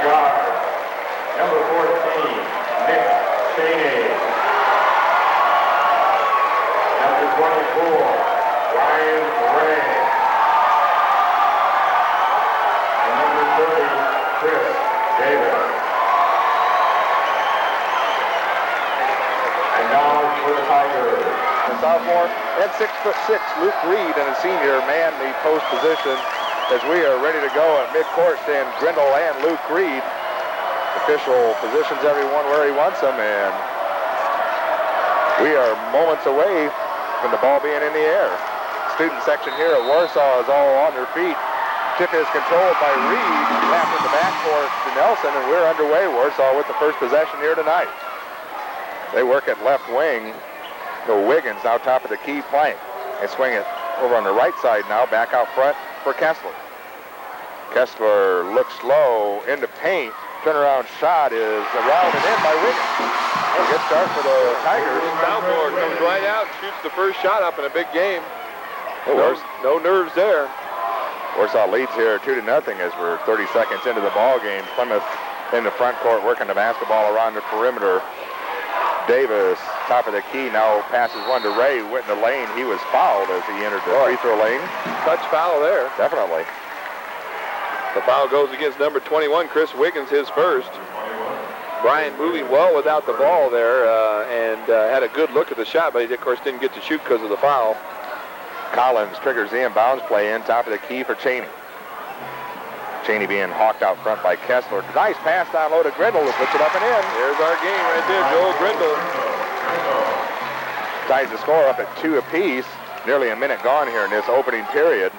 guard, number 14, Nick Cheney. Number 24, Ryan Ray. And number 30, Chris Davis. And now for the Tigers. The sophomore and 6'6" Luke Reed and a senior man the post position as we are ready to go at midcourt. Stand Grindle and Luke Reed. Official positions everyone where he wants them, and we are moments away from the ball being in the air. Student section here at Warsaw is all on their feet. Tip is controlled by Reed, tapped in the backcourt to Nelson, and we're underway. Warsaw with the first possession here tonight. They work at left wing. So Wiggins now top of the key, Plank. They swing it over on the right side now, back out front for Kessler. Kessler looks low into paint. Turnaround shot is around and in by Wiggins. A good start for the Tigers. Soundboard comes right out, shoots the first shot up in a big game. No nerves there. Warsaw leads here 2-0 as we're 30 seconds into the ball game. Plymouth in the front court working the basketball around the perimeter. Davis, top of the key, now passes one to Ray, who went in the lane. He was fouled as he entered the free throw lane. Touch foul there. Definitely. The foul goes against number 21, Chris Wiggins, his first. Brian moving well without the ball there and had a good look at the shot, but he, of course, didn't get to shoot because of the foul. Collins triggers the inbounds play in, top of the key for Cheney. Cheney being hawked out front by Kessler. Nice pass down low to Grindle, who puts it up and in. There's our game right there, Joel Grindle. Ties the score up at 2 apiece. Nearly a minute gone here in this opening period.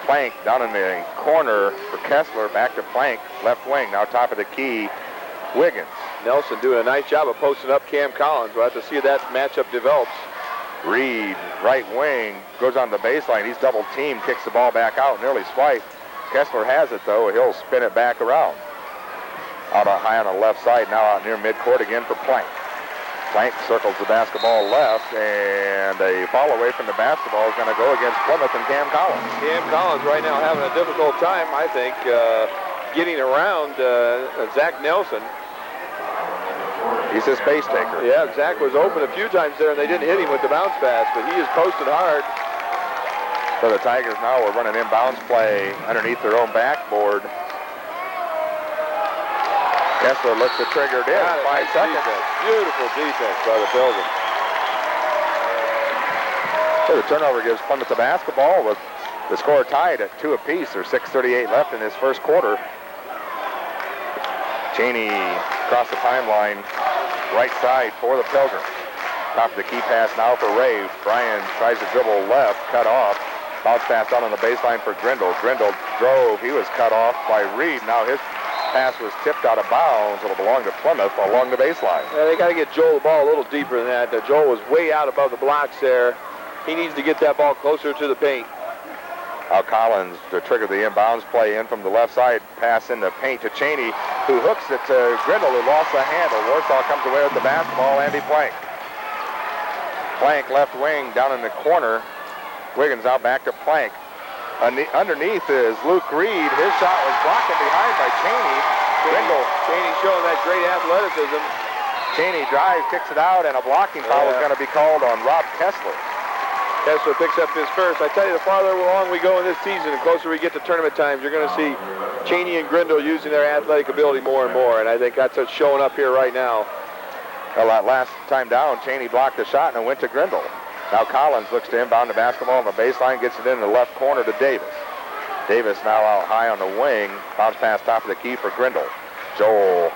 Plank down in the corner for Kessler, back to Plank, left wing, now top of the key, Wiggins. Nelson doing a nice job of posting up Cam Collins. We'll have to see if that matchup develops. Reed, right wing, goes on the baseline. He's double teamed, kicks the ball back out, nearly swiped. Kessler has it though. He'll spin it back around. Out high on the left side, now out near midcourt again for Plank. Plank circles the basketball left, and a fall away from the basketball is going to go against Plymouth and Cam Collins. Cam Collins right now having a difficult time, I think, getting around Zach Nelson. He's a space taker. Yeah, Zach was open a few times there, and they didn't hit him with the bounce pass, but he is posted hard. So the Tigers now are running inbounds play underneath their own backboard. Kessler looks to trigger it in. 5 seconds. Beautiful defense by the Pilgrims. So the turnover gives Plymouth the basketball with the score tied at 2 apiece. There's 6:38 left in this first quarter. Cheney across the timeline, right side for the Pilgrims. Top of the key pass now for Ray. Brian tries to dribble left, cut off. Bounce pass out on the baseline for Grindle. Grindle drove. He was cut off by Reed. Now his pass was tipped out of bounds. It'll belong to Plymouth along the baseline. Yeah, they got to get Joel the ball a little deeper than that. Joel was way out above the blocks there. He needs to get that ball closer to the paint. Now Collins to trigger the inbounds play in from the left side. Pass in the paint to Cheney, who hooks it to Grindle, who lost the handle. Warsaw comes away with the basketball. Andy Plank. Plank left wing down in the corner. Wiggins out back to Plank. Underneath is Luke Reed. His shot was blocked behind by Cheney. Grindle. Cheney showing that great athleticism. Cheney drives, kicks it out, and a blocking foul is going to be called on Rob Kessler. Kessler picks up his first. I tell you, the farther along we go in this season, the closer we get to tournament times, you're going to see Cheney and Grindle using their athletic ability more and more, and I think that's what's showing up here right now. Well, that last time down, Cheney blocked the shot and it went to Grindle. Now Collins looks to inbound the basketball on the baseline, gets it in the left corner to Davis. Davis now out high on the wing. Bounce pass top of the key for Grindle. Joel.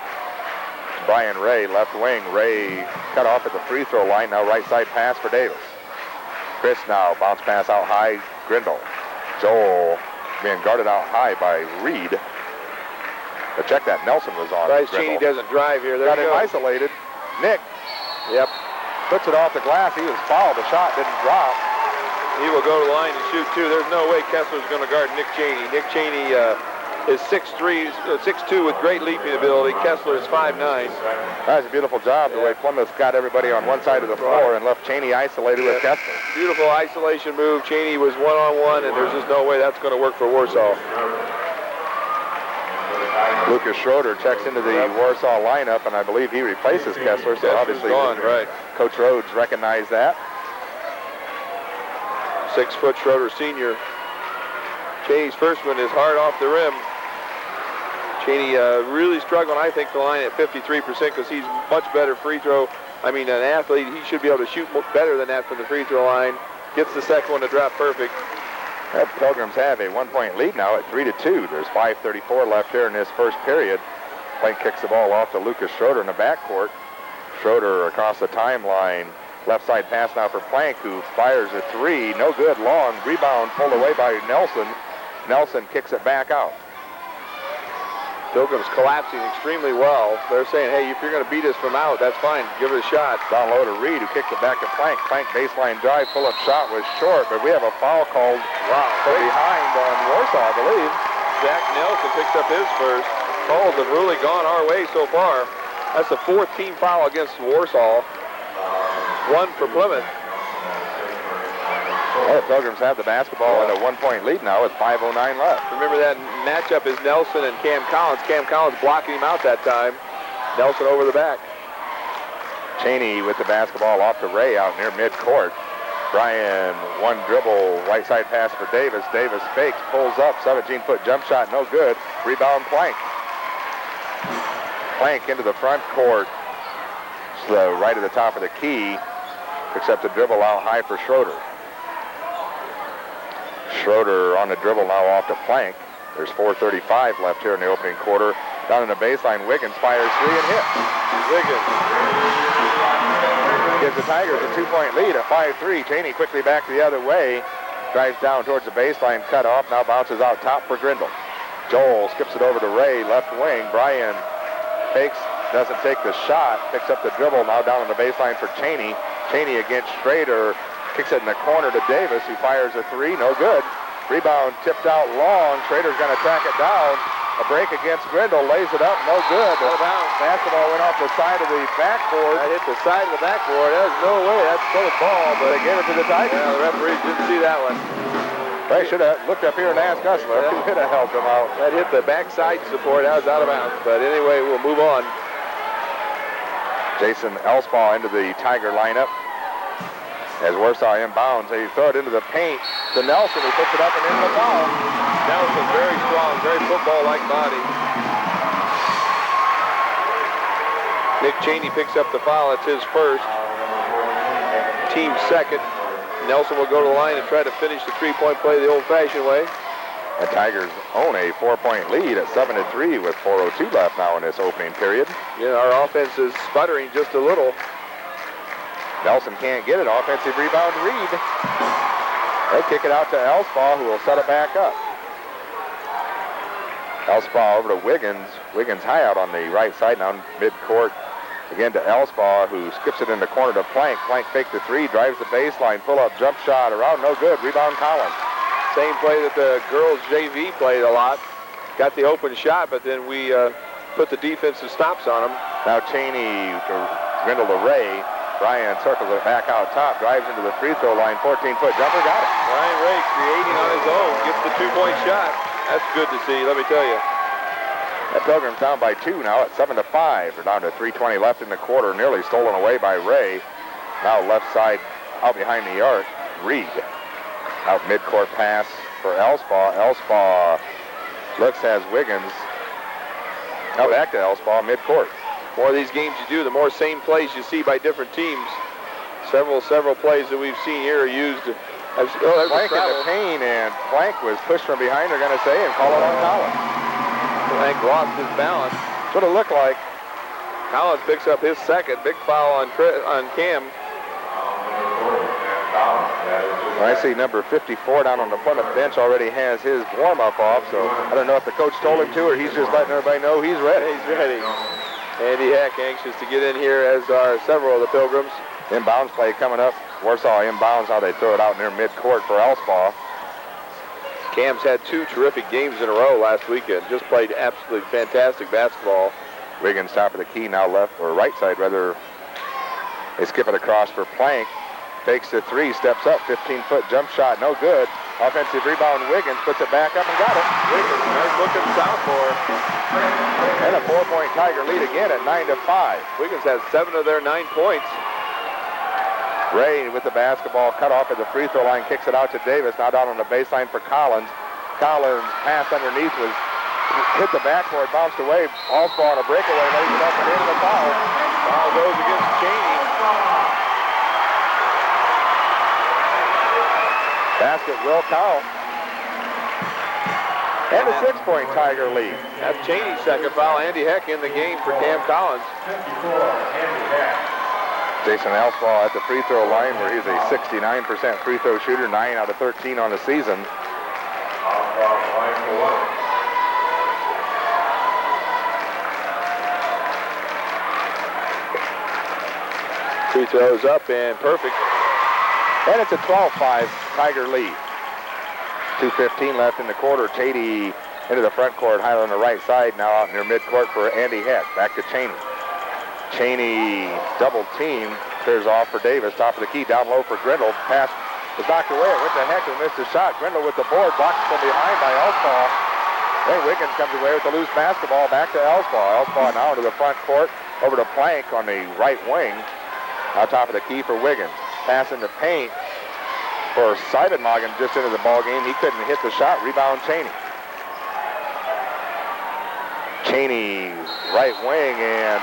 Brian Ray, left wing. Ray cut off at the free throw line. Now right side pass for Davis. Chris now, bounce pass out high, Grindle. Joel being guarded out high by Reed. But check that, Nelson was on. Bryce Cheney doesn't drive here. There got him isolated. Nick. Yep. Puts it off the glass. He was fouled. The shot didn't drop. He will go to the line and shoot too. There's no way Kessler's going to guard Nick Cheney. Nick Cheney is 6'3", 6'2" with great leaping ability. Kessler is 5'9". That was a beautiful job, the way Plymouth got everybody on one side of the floor and left Cheney isolated with Kessler. Beautiful isolation move. Cheney was one-on-one, and there's just no way that's going to work for Warsaw. Lucas Schroeder checks into the Warsaw lineup, and I believe he replaces Kessler, so obviously gone, right. Coach Rhodes recognized that. 6-foot Schroeder senior. Cheney's first one is hard off the rim. Cheney really struggling, I think, the line at 53% because he's much better free throw. I mean, an athlete, he should be able to shoot better than that from the free throw line. Gets the second one to drop perfect. The Pilgrims have a 1-point lead now at 3-2. There's 5:34 left here in this first period. Plank kicks the ball off to Lucas Schroeder in the backcourt. Schroeder across the timeline. Left side pass now for Plank, who fires a three. No good, long. Rebound pulled away by Nelson. Nelson kicks it back out. Pilgrim's collapsing extremely well. They're saying, hey, if you're going to beat us from out, that's fine. Give it a shot. Down low to Reed, who kicks it back to Plank. Plank baseline drive, pull-up shot was short, but we have a foul called from behind on Warsaw, I believe. Jack Nelson picks up his first. Calls have really gone our way so far. That's the 4th team foul against Warsaw. 1 for Plymouth. Well, the Pilgrims have the basketball in a 1-point lead now with 5:09 left. Remember that matchup is Nelson and Cam Collins. Cam Collins blocking him out that time. Nelson over the back. Cheney with the basketball off to Ray out near midcourt. Bryan, one dribble, right side pass for Davis. Davis fakes, pulls up, 17-foot jump shot, no good. Rebound Plank. Plank into the front court. So right at the top of the key. Picks up the dribble out high for Schroeder. Schroeder on the dribble now off to Plank. There's 4:35 left here in the opening quarter. Down in the baseline, Wiggins fires three and hits. Wiggins gives the Tigers a 2-point lead at 5-3. Cheney quickly back the other way. Drives down towards the baseline, cut off, now bounces out top for Grindle. Joel skips it over to Ray, left wing. Bryan fakes, doesn't take the shot, picks up the dribble, now down on the baseline for Cheney. Cheney against Schrader, kicks it in the corner to Davis, who fires a three, no good. Rebound tipped out long. Schrader's going to track it down. A break against Grindle, lays it up, no good. Basketball went off the side of the backboard. That hit the side of the backboard. There's no way. That's full of ball, but they gave it to the Tigers. Yeah, the referees didn't see that one. They should have looked up here and asked us. We could have helped them out. That hit the backside support. That was out of bounds. But anyway, we'll move on. Jason Elspaw into the Tiger lineup. As Warsaw inbounds, they throw it into the paint to Nelson, who puts it up and in the foul. Nelson, very strong, very football-like body. Nick Cheney picks up the foul. It's his first. Team second. Nelson will go to the line and try to finish the three-point play the old-fashioned way. The Tigers own a 4-point lead at 7-3 with 4:02 left now in this opening period. Yeah, our offense is sputtering just a little. Nelson can't get it. Offensive rebound, Reed. They kick it out to Elspaw, who will set it back up. Elspaw over to Wiggins. Wiggins high out on the right side now, mid-court. Again to Elspaw, who skips it in the corner to Plank. Plank faked the three, drives the baseline, pull-up jump shot around, no good. Rebound Collins. Same play that the girls JV played a lot. Got the open shot, but then we put the defensive stops on them. Now Cheney to Grindle to Ray. Bryan circles it back out top, drives into the free throw line, 14-foot jumper, got it. Brian Ray creating on his own, gets the 2-point shot. That's good to see, let me tell you. The Pilgrims down by 2 now at 7-5. They're down to 3:20 left in the quarter, nearly stolen away by Ray. Now left side out behind the arc, Reed. Out midcourt pass for Elspaw. Elspaw looks, has Wiggins. Now back to Elspaw, midcourt. The more of these games you do, the more same plays you see by different teams. Several plays that we've seen here are used. Plank in the paint, and Plank was pushed from behind, they're going to say, and call it on Collins. Plank lost his balance. That's what it looked like. Collins picks up his second. Big foul on Cam. I see number 54 down on the Plymouth bench already has his warm-up off, so I don't know if the coach told him to or he's just letting everybody know he's ready. He's ready. Andy Heck anxious to get in here, as are several of the Pilgrims. Inbounds play coming up. Warsaw inbounds, how they throw it out near midcourt for Elspaw. Cam's had 2 terrific games in a row last weekend. Just played absolutely fantastic basketball. Wiggins top of the key now left, or right side rather. They skip it across for Plank. Fakes the three, steps up, 15-foot jump shot, no good. Offensive rebound, Wiggins puts it back up and got it. Wiggins, nice looking sophomore. And a 4-point Tiger lead again at 9-5. Wiggins has 7 of their 9 points. Ray with the basketball cut off at the free throw line, kicks it out to Davis. Now down on the baseline for Collins. Collins pass underneath was hit the backboard, bounced away. Allspaw on a breakaway, lays it up and into the foul. Foul goes against Cheney. Basket will count. And a 6-point Tiger lead. That's Cheney's second foul. Andy Heck in the game for Cam Collins. 54, Andy Heck. Jason Allspaw at the free throw line where he's a 69% free throw shooter, 9 out of 13 on the season. Line for one. Free throws up and perfect. And it's a 12-5 Tiger lead. 2:15 left in the quarter. Cheney into the front court, high on the right side, now out near midcourt for Andy Heck. Back to Cheney. Cheney double team, clears off for Davis, top of the key, down low for Grindle. Pass was knocked away. It went to Heck and missed a shot. Grindle with the board, blocked from behind by Allspaw. Then Wiggins comes away with the loose basketball, back to Allspaw. Allspaw now into the front court, over to Plank on the right wing. Now top of the key for Wiggins. Pass in the paint for Seidenmagen just into the ball game. He couldn't hit the shot. Rebound Cheney. Cheney right wing and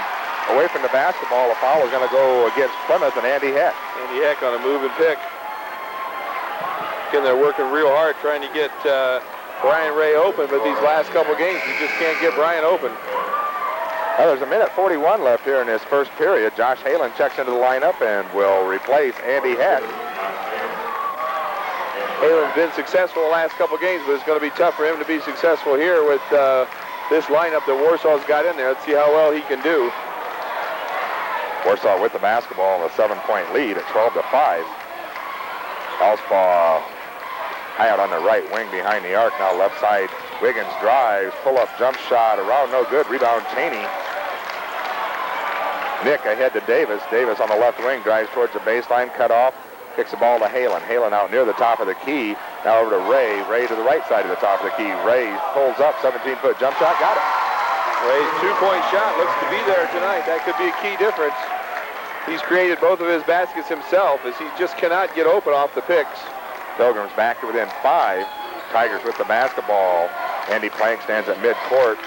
away from the basketball. A foul is going to go against Plymouth and Andy Heck. Andy Heck on a move and pick. Again, they're working real hard trying to get Brian Ray open, but these last couple games, you just can't get Brian open. Well, there's a minute 41 left here in this first period. Josh Halen checks into the lineup and will replace Andy Heck. Halen's been successful the last couple games, but it's going to be tough for him to be successful here with this lineup that Warsaw's got in there. Let's see how well he can do. Warsaw with the basketball, a 7-point lead at 12-5. Allspaw high out on the right wing behind the arc. Now left side, Wiggins drives, pull-up jump shot, around no good. Rebound Cheney. Nick ahead to Davis. Davis on the left wing drives towards the baseline, cut off, kicks the ball to Halen. Halen out near the top of the key. Now over to Ray. Ray to the right side of the top of the key. Ray pulls up, 17-foot jump shot, got it. Ray's 2-point shot looks to be there tonight. That could be a key difference. He's created both of his baskets himself as he just cannot get open off the picks. Pilgrims back to within 5. Tigers with the basketball. Andy Plank stands at midcourt,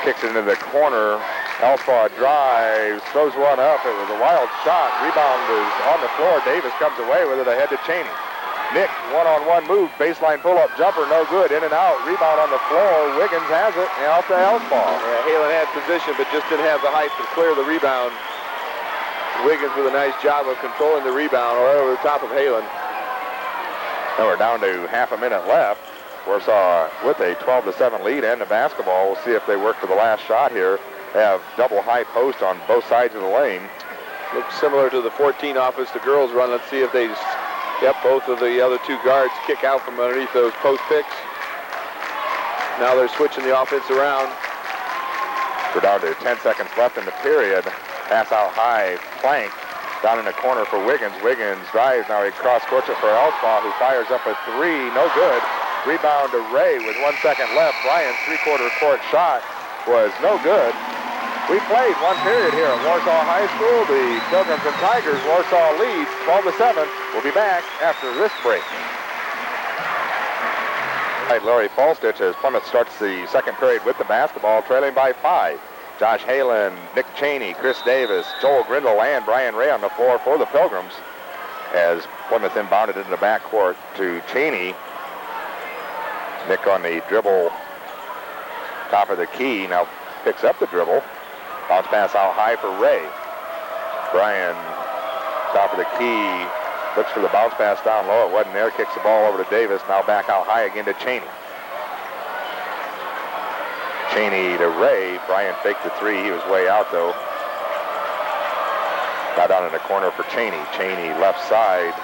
kicks it into the corner. Allspaw drives, throws one up. It was a wild shot. Rebound is on the floor. Davis comes away with it ahead to Cheney. Nick, one-on-one move, baseline pull-up jumper, no good. In and out, rebound on the floor. Wiggins has it, and out to Allspaw. Yeah, Halen had position, but just didn't have the height to clear the rebound. Wiggins with a nice job of controlling the rebound right over the top of Halen. Now we're down to half a minute left. Warsaw with a 12-7 lead and the basketball. We'll see if they work for the last shot here. They have double high post on both sides of the lane. Looks similar to the 14 offense the girls run. Let's see if they, both of the other two guards kick out from underneath those post picks. Now they're switching the offense around. We're down to 10 seconds left in the period. Pass out high, Plank down in the corner for Wiggins. Wiggins drives, now he cross-courts it for Allspaw, who fires up a three, no good. Rebound to Ray with 1 second left. Bryant's three-quarter court shot was no good. We played one period here at Warsaw High School. The Pilgrims and Tigers, Warsaw leads 12-7. We'll be back after this break. All right, Larry Falstich as Plymouth starts the second period with the basketball, trailing by 5. Josh Halen, Nick Cheney, Chris Davis, Joel Grindle, and Brian Ray on the floor for the Pilgrims as Plymouth inbounded into the backcourt to Cheney. Nick on the dribble, top of the key, now picks up the dribble. Bounce pass out high for Ray. Brian, top of the key, looks for the bounce pass down low. It wasn't there, kicks the ball over to Davis, now back out high again to Cheney. Cheney to Ray. Brian faked the three. He was way out, though. Got down in the corner for Cheney. Cheney left side.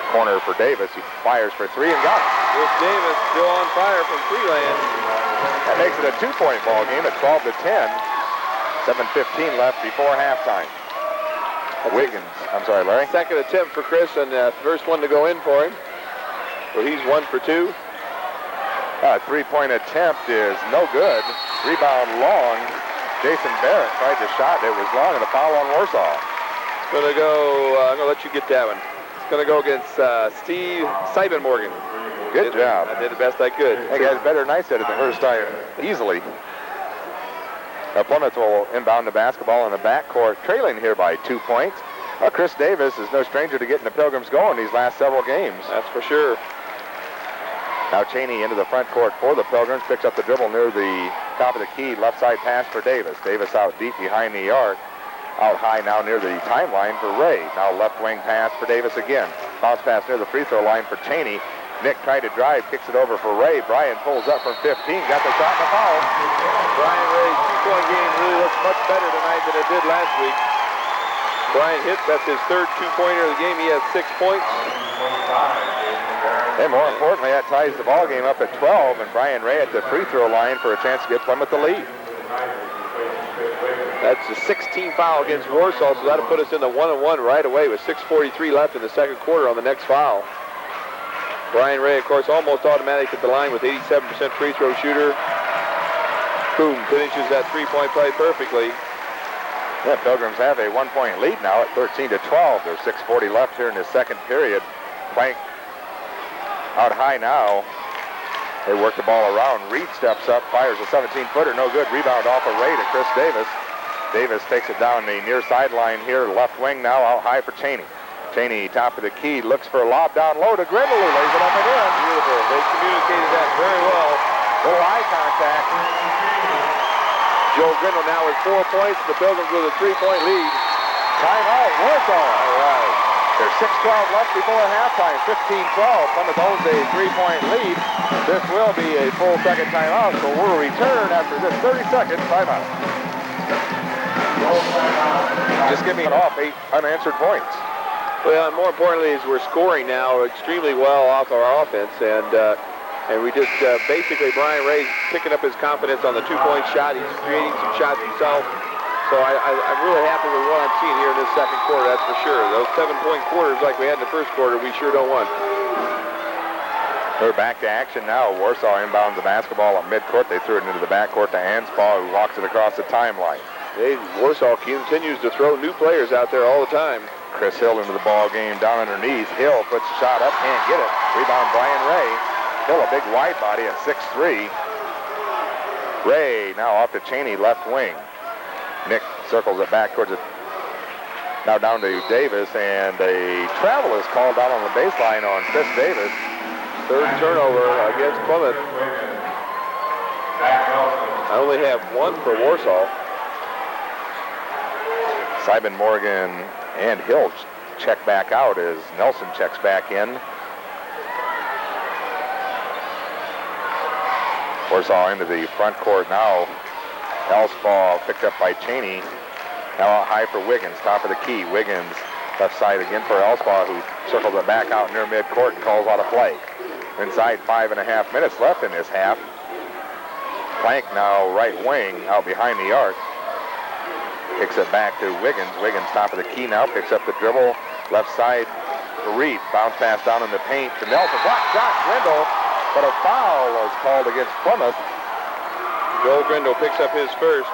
Corner for Davis. He fires for three and got it. With Davis still on fire from Freeland. That makes it a 2-point ball game at 12-10. 7:15 left before halftime. Wiggins. I'm sorry, Larry. Second attempt for Chris and first one to go in for him. So he's 1 for 2. Three-point attempt is no good. Rebound long. Jason Barrett tried the shot. It was long, and a foul on Warsaw. It's going to go, I'm going to let you get that one. It's going to go against Steve Seibenmorgan. Good job. I did the best I could. Hey, guys, better than I said it the first time. Easily. Now Plymouth will inbound the basketball in the backcourt, trailing here by 2 points. Chris Davis is no stranger to getting the Pilgrims going these last several games. That's for sure. Now Cheney into the front court for the Pilgrims, picks up the dribble near the top of the key, left side pass for Davis. Davis out deep behind the arc, out high now near the timeline for Ray. Now left wing pass for Davis again. Bounce pass near the free throw line for Cheney. Nick tried to drive, kicks it over for Ray. Brian pulls up from 15, got the shot and the foul. Brian Ray's two-point game really looks much better tonight than it did last week. Brian hits, that's his third two-pointer of the game. He has 6 points. And more importantly, that ties the ball game up at 12, and Brian Ray at the free throw line for a chance to get Plymouth the lead. That's a 16 foul against Warsaw, so that'll put us in the 1-1 right away with 6:43 left in the second quarter on the next foul. Brian Ray, of course, almost automatic at the line with 87% free throw shooter. Boom, finishes that three-point play perfectly. Yeah, Pilgrims have a 1 point lead now at 13-12. There's 6:40 left here in the second period. Plank out high now. They work the ball around. Reed steps up, fires a 17-footer, no good. Rebound off a Ray to Chris Davis. Davis takes it down the near sideline here, left wing now, out high for Cheney. Cheney, top of the key, looks for a lob down low to Grindle, who lays it up and in. Beautiful. They communicated that very well. Little eye contact. Joe Grindle now with 4 points. The Pilgrims with a 3-point lead. Timeout, Warsaw. All right. There's 6:12 left before halftime. 15-12. Plymouth owns a 3-point lead. This will be a full second timeout, so we'll return after this 30-second timeout. Just give me off 8 unanswered points. Well, and more importantly is we're scoring now extremely well off our offense, and we just basically Brian Ray's picking up his confidence on the 2-point shot. He's creating some shots himself. So I'm really happy with what I'm seeing here in this second quarter, that's for sure. Those 7-point quarters like we had in the first quarter, we sure don't want. We're back to action now. Warsaw inbounds the basketball at midcourt. They threw it into the backcourt to Anspaugh, who walks it across the timeline. Warsaw continues to throw new players out there all the time. Chris Hill into the ball game down underneath. Hill puts the shot up, can't get it. Rebound Brian Ray. Hill a big wide body at 6'3". Ray now off to Cheney, left wing. Nick circles it back towards it. Now down to Davis, and a travel is called out on the baseline on Chris Davis. Third turnover against Plymouth. I only have 1 for Warsaw. Seibenmorgan and Hill check back out as Nelson checks back in. Warsaw into the front court now. Elspaugh picked up by Cheney. Now out high for Wiggins, top of the key. Wiggins left side again for Elspaugh, who circles it back out near midcourt and calls out a play. Inside 5.5 minutes left in this half. Plank now right wing out behind the arc. Kicks it back to Wiggins. Wiggins top of the key now, picks up the dribble. Left side for Reed. Bounce pass down in the paint to Nelson. Block shot, Grindle, but a foul was called against Plymouth. Joel Grindle picks up his first.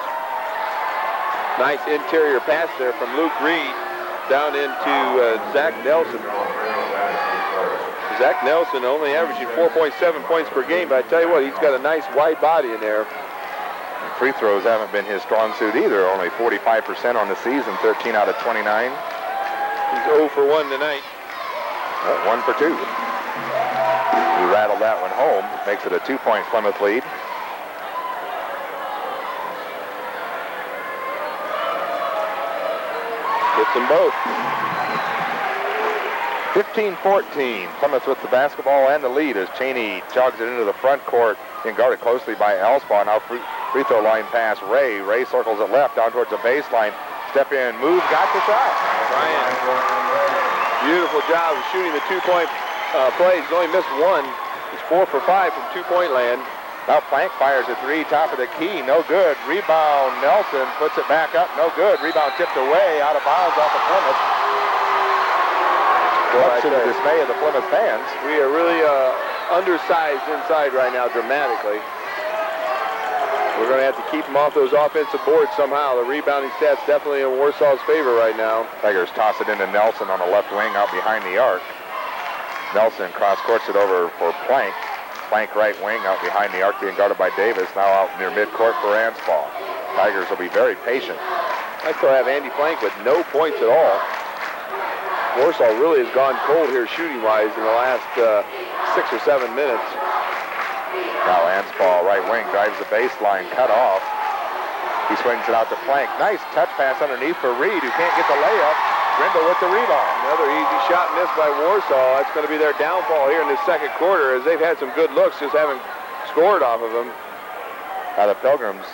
Nice interior pass there from Luke Reed down into Zach Nelson. Zach Nelson only averaging 4.7 points per game, but I tell you what, he's got a nice wide body in there. Free throws haven't been his strong suit either. Only 45% on the season, 13 out of 29. He's 0 for 1 tonight. 1 for 2. We rattled that one home. Makes it a 2-point Plymouth lead. Gets them both. 15-14. Plymouth with the basketball and the lead as Cheney jogs it into the front court and guarded closely by Elspaugh. Now free throw line pass. Ray circles it left down towards the baseline. Step in, move, got the shot. Brian, beautiful job of shooting the 2-point plays. He's only missed 1. He's 4 for 5 from 2-point land. Now Plank fires a 3, top of the key, no good. Rebound, Nelson puts it back up, no good. Rebound tipped away, out of bounds off of Plymouth. much to the dismay of the Plymouth fans. We are really undersized inside right now dramatically. We're going to have to keep them off those offensive boards somehow. The rebounding stats definitely in Warsaw's favor right now. Tigers toss it into Nelson on the left wing out behind the arc. Nelson cross-courts it over for Plank. Plank right wing out behind the arc being guarded by Davis. Now out near midcourt for Anspaugh. Tigers will be very patient. I still have Andy Plank with no points at all. Warsaw really has gone cold here shooting-wise in the last 6 or 7 minutes. Now Anspaugh, right wing, drives the baseline, cut off. He swings it out to Plank. Nice touch pass underneath for Reed, who can't get the layup. Grindle with the rebound. Another easy shot missed by Warsaw. That's going to be their downfall here in the second quarter, as they've had some good looks, just haven't scored off of them. Now the Pilgrims,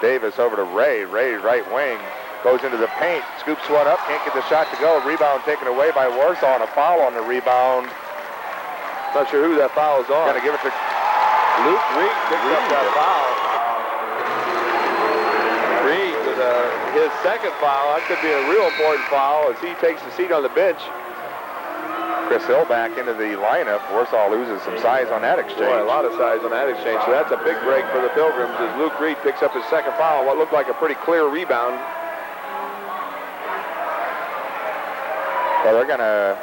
Davis over to Ray. Ray, right wing, goes into the paint, scoops one up, can't get the shot to go. Rebound taken away by Warsaw, and a foul on the rebound. Not sure who that foul is on. Gonna give it to Luke Reed picked up that foul. Reed with his second foul. That could be a real important foul as he takes a seat on the bench. Chris Hill back into the lineup. Warsaw loses some size on that exchange. Boy, a lot of size on that exchange. So that's a big break for the Pilgrims as Luke Reed picks up his second foul. What looked like a pretty clear rebound. Well, they're gonna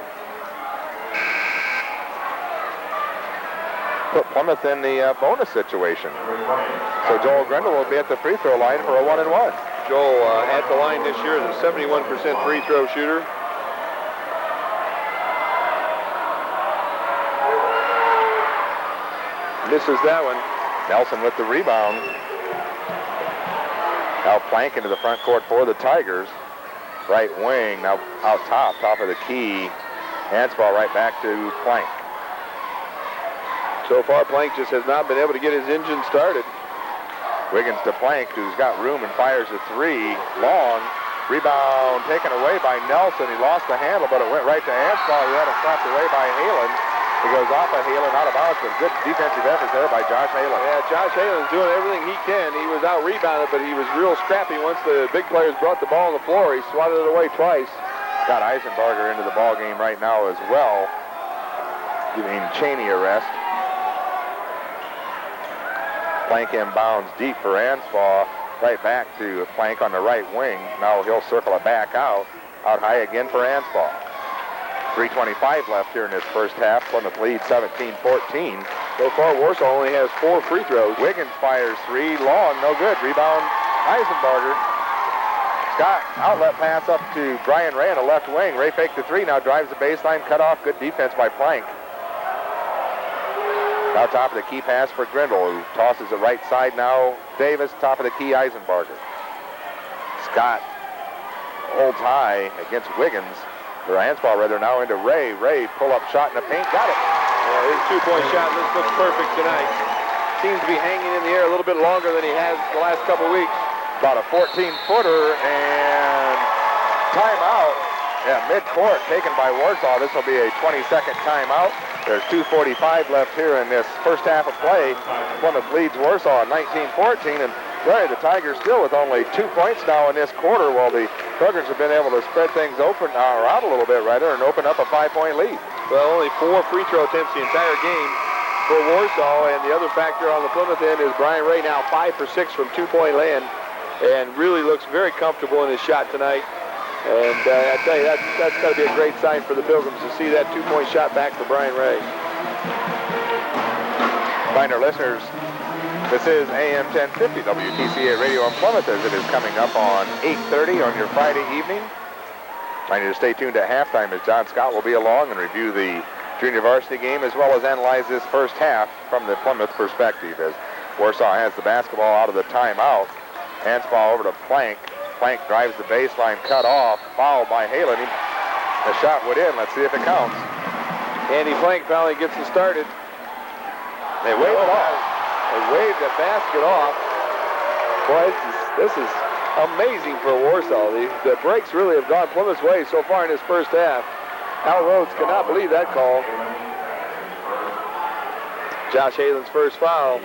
put Plymouth in the bonus situation. So Joel Grindle will be at the free throw line for a 1-and-1. Joel at the line this year is a 71% free throw shooter. Misses that one. Nelson with the rebound. Now Plank into the front court for the Tigers. Right wing, now out top of the key. Anspaugh right back to Plank. So far, Plank just has not been able to get his engine started. Wiggins to Plank, who's got room and fires a three. Long. Rebound taken away by Nelson. He lost the handle, but it went right to Anspaugh, who had it slapped away by Halen. It goes off of Halen, out of bounds, but good defensive effort there by Josh Halen. Yeah, Josh Halen's doing everything he can. He was out-rebounded, but he was real scrappy once the big players brought the ball on the floor. He swatted it away twice. Got Eisenbarger into the ball game right now as well, giving Cheney a rest. Plank inbounds deep for Anspaugh. Right back to Plank on the right wing. Now he'll circle it back out. Out high again for Anspaugh. 3:25 left here in this first half. Plymouth lead 17-14. So far, Warsaw only has 4 free throws. Wiggins fires three. Long, no good. Rebound, Eisenbarger. Scott, outlet pass up to Brian Ray on the left wing. Ray faked the three, now drives the baseline, cut off. Good defense by Plank. Now top of the key pass for Grindle, who tosses it right side now. Davis, top of the key, Eisenbarger. Scott holds high against Wiggins. Or Anspaugh rather, now into Ray. Ray, pull-up shot in the paint, got it. Yeah, his two-point shot looks perfect tonight. Seems to be hanging in the air a little bit longer than he has the last couple weeks. About a 14-footer and timeout at midcourt taken by Warsaw. This will be a 20-second timeout. There's 2:45 left here in this first half of play. Plymouth leads Warsaw 19-14, and Ray, the Tigers still with only 2 points now in this quarter, while the Pilgrims have been able to spread things open, or out a little bit rather, and open up a 5-point lead. Well, only 4 free throw attempts the entire game for Warsaw, and the other factor on the Plymouth end is Brian Ray now 5 for 6 from 2-point land, and really looks very comfortable in his shot tonight. And I tell you, that's got to be a great sign for the Pilgrims to see that 2-point shot back for Brian Ray. Remind our listeners, this is AM 1050 WTCA Radio in Plymouth, as it is coming up on 8:30 on your Friday evening. Remind you to stay tuned at halftime as John Scott will be along and review the junior varsity game, as well as analyze this first half from the Plymouth perspective, as Warsaw has the basketball out of the timeout. Anspaugh over to Plank. Plank drives the baseline, cut off, fouled by Halen. The shot went in. Let's see if it counts. Andy Plank finally gets it started. They waved it off. They waved the basket off. Boy, this is amazing for Warsaw. The breaks really have gone Plymouth's way so far in this first half. Al Rhodes cannot believe that call. Josh Halen's first foul.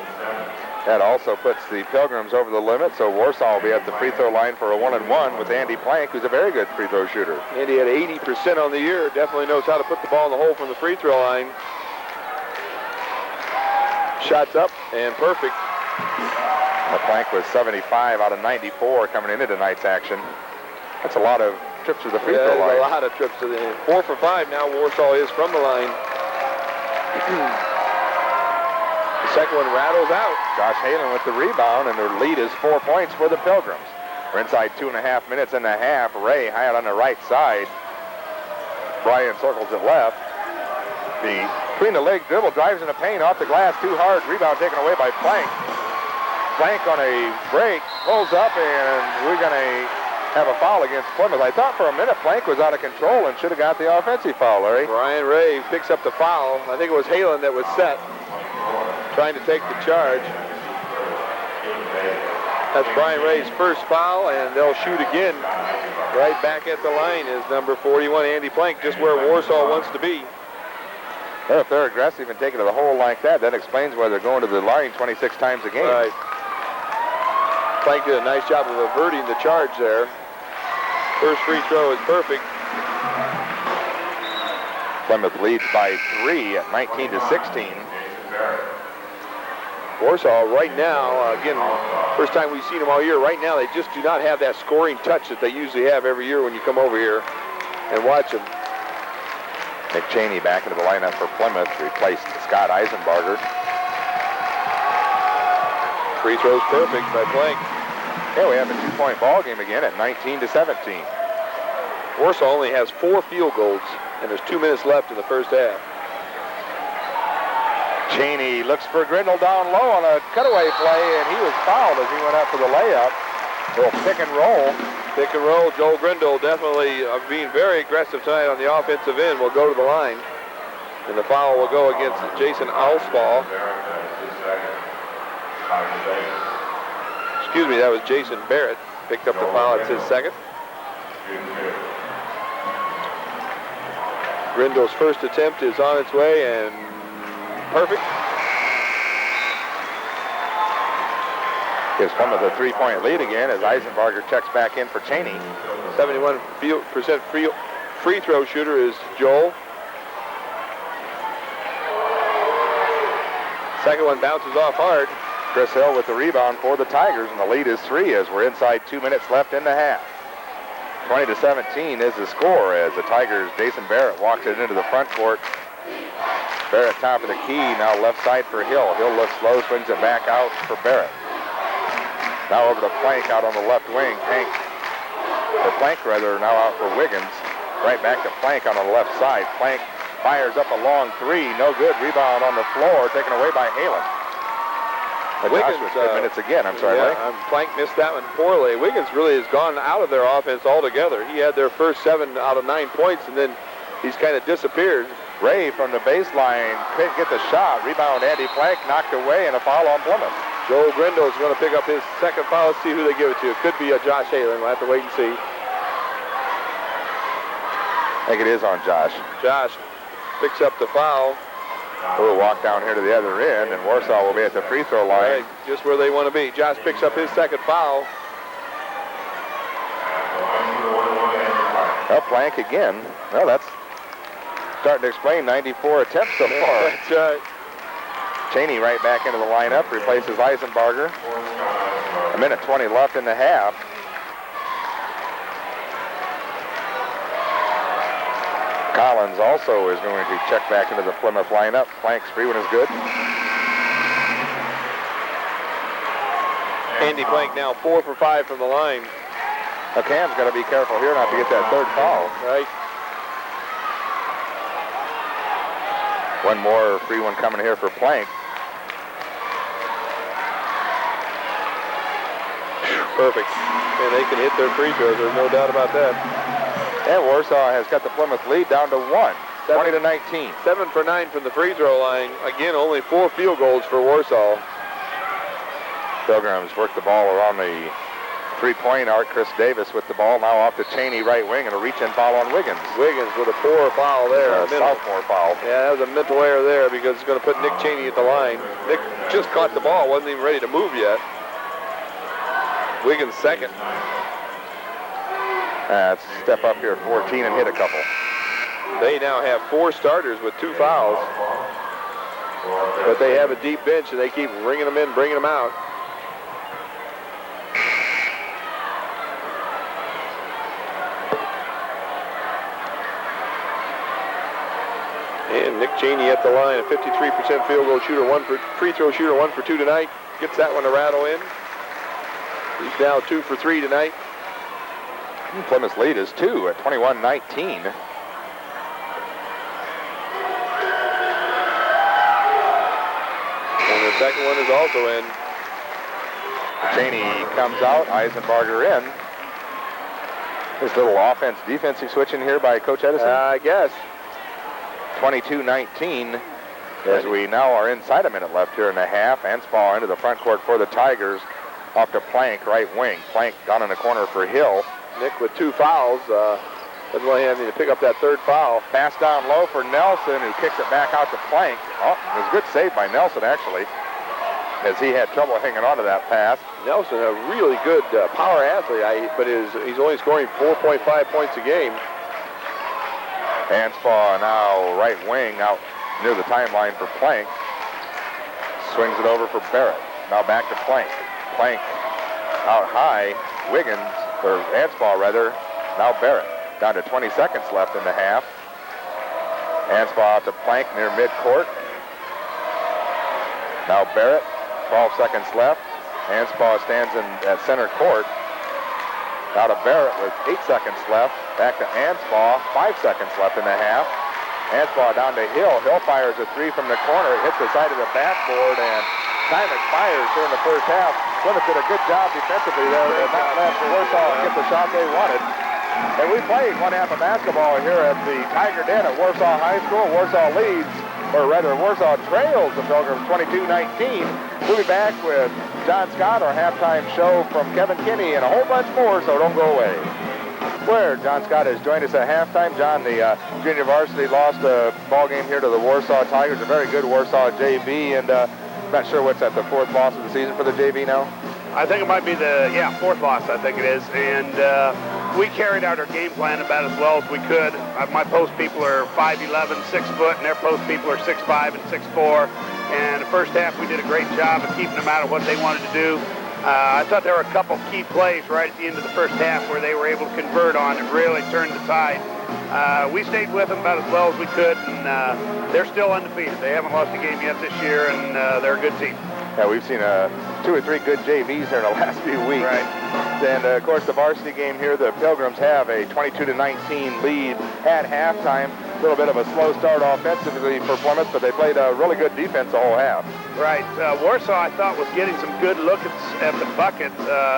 That also puts the Pilgrims over the limit, so Warsaw will be at the free throw line for a 1-and-1 with Andy Plank, who's a very good free throw shooter. Andy had 80% on the year. Definitely knows how to put the ball in the hole from the free throw line. Shots up and perfect. Plank was 75 out of 94 coming into tonight's action. That's a lot of trips to the free throw line. A lot of trips to the end. 4 for 5 now. Warsaw is from the line. The second one rattles out. Josh Halen with the rebound, and their lead is 4 points for the Pilgrims. We're inside 2.5 minutes in the half. Ray high out on the right side. Brian circles it left. The between the leg dribble, drives in the paint, off the glass, too hard. Rebound taken away by Plank. Plank on a break, pulls up, and we're going to have a foul against Plymouth. I thought for a minute Plank was out of control and should have got the offensive foul, Larry. Brian Ray picks up the foul. I think it was Halen that was set, trying to take the charge. That's Brian Ray's first foul, and they'll shoot again. Right back at the line is number 41, Andy Plank, just where Warsaw wants to be. Well, if they're aggressive and taking to the hole like that, that explains why they're going to the line 26 times a game. Right. Plank did a nice job of averting the charge there. First free throw is perfect. Plymouth leads by 3 at 19-16. Warsaw right now, again, first time we've seen them all year. Right now, they just do not have that scoring touch that they usually have every year when you come over here and watch them. Nick Cheney back into the lineup for Plymouth, replaced Scott Eisenbarger. Free throw's perfect by Plank. Yeah, we have a 2-point ball game again at 19-17. Warsaw only has 4 field goals, and there's 2 minutes left in the first half. Cheney looks for Grindle down low on a cutaway play, and he was fouled as he went up for the layup. Little pick and roll. Pick and roll. Joel Grindle definitely being very aggressive tonight on the offensive end. Will go to the line. And the foul will go against Jason Alspaw. Excuse me, that was Jason Barrett. Picked up the foul. It's his second. Grindle's first attempt is on its way and perfect. Gives Plymouth a 3-point lead again as Eisenbarger checks back in for Cheney. 71% free throw shooter is Joel. Second one bounces off hard. Chris Hill with the rebound for the Tigers, and the lead is 3 as we're inside 2 minutes left in the half. 20-17 is the score as the Tigers' Jason Barrett walks it into the front court. Barrett top of the key, now left side for Hill. Hill looks slow, swings it back out for Barrett. Now over to Plank out on the left wing. Plank now out for Wiggins. Right back to Plank on the left side. Plank fires up a long 3, no good. Rebound on the floor, taken away by Halen. Wiggins with 10 minutes again. I'm sorry, Larry. Plank missed that one poorly. Wiggins really has gone out of their offense altogether. He had their first 7 out of 9 points, and then he's kind of disappeared. Ray from the baseline couldn't get the shot. Rebound Andy Plank knocked away, and a foul on Plymouth. Joel Grindle is going to pick up his second foul. Let's see who they give it to. It could be a Josh Halen. We'll have to wait and see. I think it is on Josh. Josh picks up the foul. We'll walk down here to the other end, and Warsaw will be at the free throw line. Right, just where they want to be. Josh picks up his second foul. Well, Plank again. Well, that's starting to explain 94 attempts so far. That's right. Cheney right back into the lineup, replaces Eisenbarger. 1:20 left in the half. Collins also is going to check back into the Plymouth lineup. Plank's free one is good. Andy Plank now 4 for 5 from the line. Now Cam's got to be careful here not to get that third foul. Right. One more free one coming here for Plank. Perfect. And they can hit their free throws. There's no doubt about that. And Warsaw has got the Plymouth lead down to 1, 20-19. 7 for 9 from the free throw line. Again, only 4 field goals for Warsaw. Pilgrims work the ball around the 3-point arc. Chris Davis with the ball now off to Cheney, right wing, and a reach-in foul on Wiggins. Wiggins with a poor foul there. A sophomore foul. Yeah, that was a mental error there because it's going to put Nick Cheney at the line. Nick just caught the ball, wasn't even ready to move yet. Wiggins second. Step up here, 14, and hit a couple. They now have 4 starters with 2 fouls. But they have a deep bench, and they keep bringing them in, bringing them out. And Nick Cheney at the line, a 53% field goal shooter, free throw shooter, 1 for 2 tonight. Gets that one to rattle in. He's now 2 for 3 tonight. Plymouth's lead is 2 at 21-19. And the second one is also in. Cheney comes out, Eisenbarger in. This little offense-defensive switching here by Coach Edison. I guess. 22-19 as we now are inside a minute left here in the half. Anspaugh into the front court for the Tigers. Off to Plank, right wing. Plank down in the corner for Hill. Nick with 2 fouls. Doesn't want him to pick up that 3rd foul. Pass down low for Nelson, who kicks it back out to Plank. Oh, it was a good save by Nelson, actually, as he had trouble hanging on to that pass. Nelson, a really good power athlete, but he's only scoring 4.5 points a game. Anspaugh now right wing out near the timeline for Plank. Swings it over for Barrett. Now back to Plank. Plank out high. Wiggins, or Anspaugh rather, now Barrett. Down to 20 seconds left in the half. Anspaugh out to Plank near midcourt. Now Barrett, 12 seconds left. Anspaugh stands at center court. Now to Barrett with 8 seconds left. Back to Anspaugh, 5 seconds left in the half. Anspaugh down to Hill. Hill fires a 3 from the corner. It hits the side of the backboard, and time expires here in the first half. Plymouth did a good job defensively there and not let Warsaw get the shot they wanted. And we played one half of basketball here at the Tiger Den at Warsaw High School. Warsaw leads, or rather Warsaw trails the Pilgrims 22-19. We'll be back with John Scott, our halftime show from Kevin Kinney, and a whole bunch more, so don't go away. Where John Scott has joined us at halftime. John, the junior varsity lost a ball game here to the Warsaw Tigers, a very good Warsaw JV, and not sure what's at the 4th loss of the season for the JV now. I think it might be the 4th loss, I think it is, and we carried out our game plan about as well as we could. My post people are 5'11", 6 foot, and their post people are 6'5" and 6'4", and the first half we did a great job of keeping them out of what they wanted to do. I thought there were a couple key plays right at the end of the first half where they were able to convert on and really turn the tide. We stayed with them about as well as we could, and they're still undefeated. They haven't lost a game yet this year, and they're a good team. Yeah, we've seen 2 or 3 good JVs here in the last few weeks. Right. And, of course, the varsity game here, the Pilgrims have a 22-19 lead at halftime. A little bit of a slow start offensively for Plymouth, but they played a really good defense the whole half. Right. Warsaw, I thought, was getting some good looks at the bucket.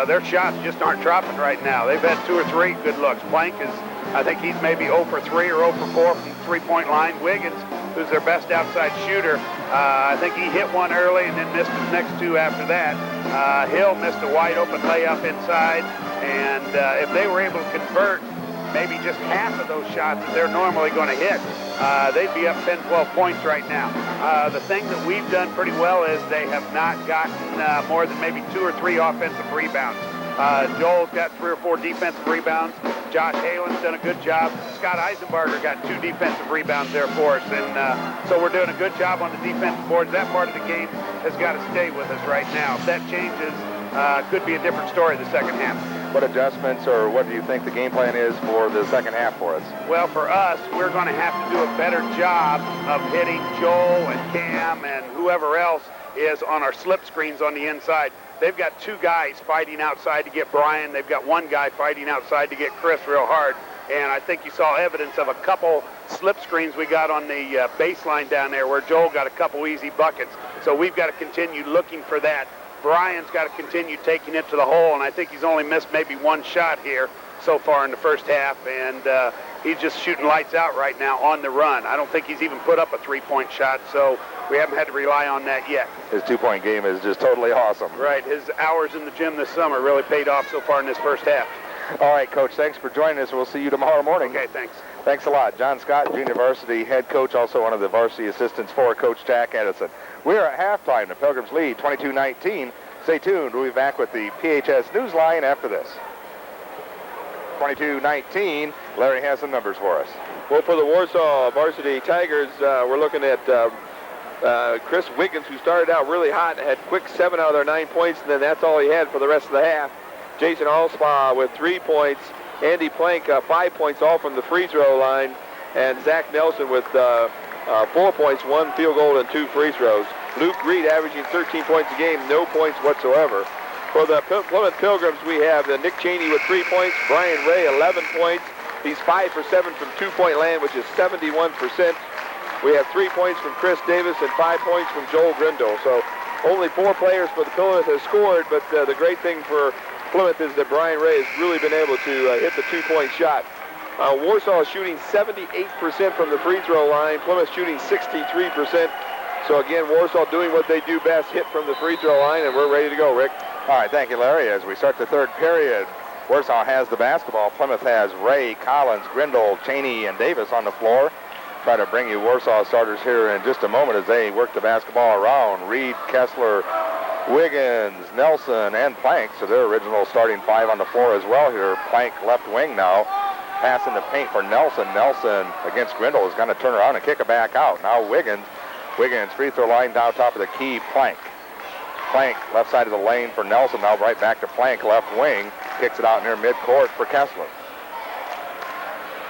Their shots just aren't dropping right now. They've had 2 or 3 good looks. Plank is, I think he's maybe 0 for 3 or 0 for 4 from the 3-point line. Wiggins, who's their best outside shooter, I think he hit one early and then missed the next 2 after that. Hill missed a wide open layup inside, and if they were able to convert maybe just half of those shots that they're normally going to hit, they'd be up 10, 12 points right now. The thing that we've done pretty well is they have not gotten more than maybe 2 or 3 offensive rebounds. Joel's got 3 or 4 defensive rebounds. Josh Halen's done a good job. Scott Eisenbarger got 2 defensive rebounds there for us. And so we're doing a good job on the defensive boards. That part of the game has got to stay with us right now. If that changes, could be a different story the second half. What adjustments or what do you think the game plan is for the second half for us? Well, for us, we're going to have to do a better job of hitting Joel and Cam and whoever else is on our slip screens on the inside. They've got 2 guys fighting outside to get Brian. They've got 1 guy fighting outside to get Chris real hard. And I think you saw evidence of a couple slip screens we got on the baseline down there where Joel got a couple easy buckets. So we've got to continue looking for that. Brian's got to continue taking it to the hole, and I think he's only missed maybe 1 shot here. so far in the first half, and he's just shooting lights out right now on the run. I don't think he's even put up a three-point shot, so we haven't had to rely on that yet. His two-point game is just totally awesome. Right, his hours in the gym this summer really paid off so far in this first half. All right, Coach, thanks for joining us. We'll see you tomorrow morning. Okay, thanks. Thanks a lot. John Scott, junior varsity head coach, also one of the varsity assistants for Coach Jack Edison. We are at halftime. The Pilgrims lead 22-19. Stay tuned. We'll be back with the PHS Newsline after this. 22-19. Larry has some numbers for us. Well, for the Warsaw varsity Tigers, we're looking at Chris Wiggins, who started out really hot and had quick 7 out of their 9 points, and then that's all he had for the rest of the half. Jason Allspaw with 3 points. Andy Plank, 5 points, all from the free throw line. And Zach Nelson with 4 points, 1 field goal, and 2 free throws. Luke Reed averaging 13 points a game, no points whatsoever. For the Plymouth Pilgrims, we have Nick Cheney with 3 points, Brian Ray 11 points. He's 5 for 7 from two-point land, which is 71%. We have 3 points from Chris Davis and 5 points from Joel Grindle. So only 4 players for the Plymouth have scored, but the great thing for Plymouth is that Brian Ray has really been able to hit the two-point shot. Warsaw is shooting 78% from the free throw line. Plymouth shooting 63%. So again, Warsaw doing what they do best, hit from the free throw line, and we're ready to go, Rick. All right, thank you, Larry. As we start the third period, Warsaw has the basketball. Plymouth has Ray, Collins, Grindle, Cheney, and Davis on the floor. Try to bring you Warsaw starters here in just a moment as they work the basketball around. Reed, Kessler, Wiggins, Nelson, and Plank. So their original starting 5 on the floor as well here. Plank left wing now. Pass in the paint for Nelson. Nelson against Grindle is going to turn around and kick it back out. Now Wiggins. Wiggins free throw line down top of the key. Plank. Plank left side of the lane for Nelson. Now right back to Plank left wing. Kicks it out near midcourt for Kessler.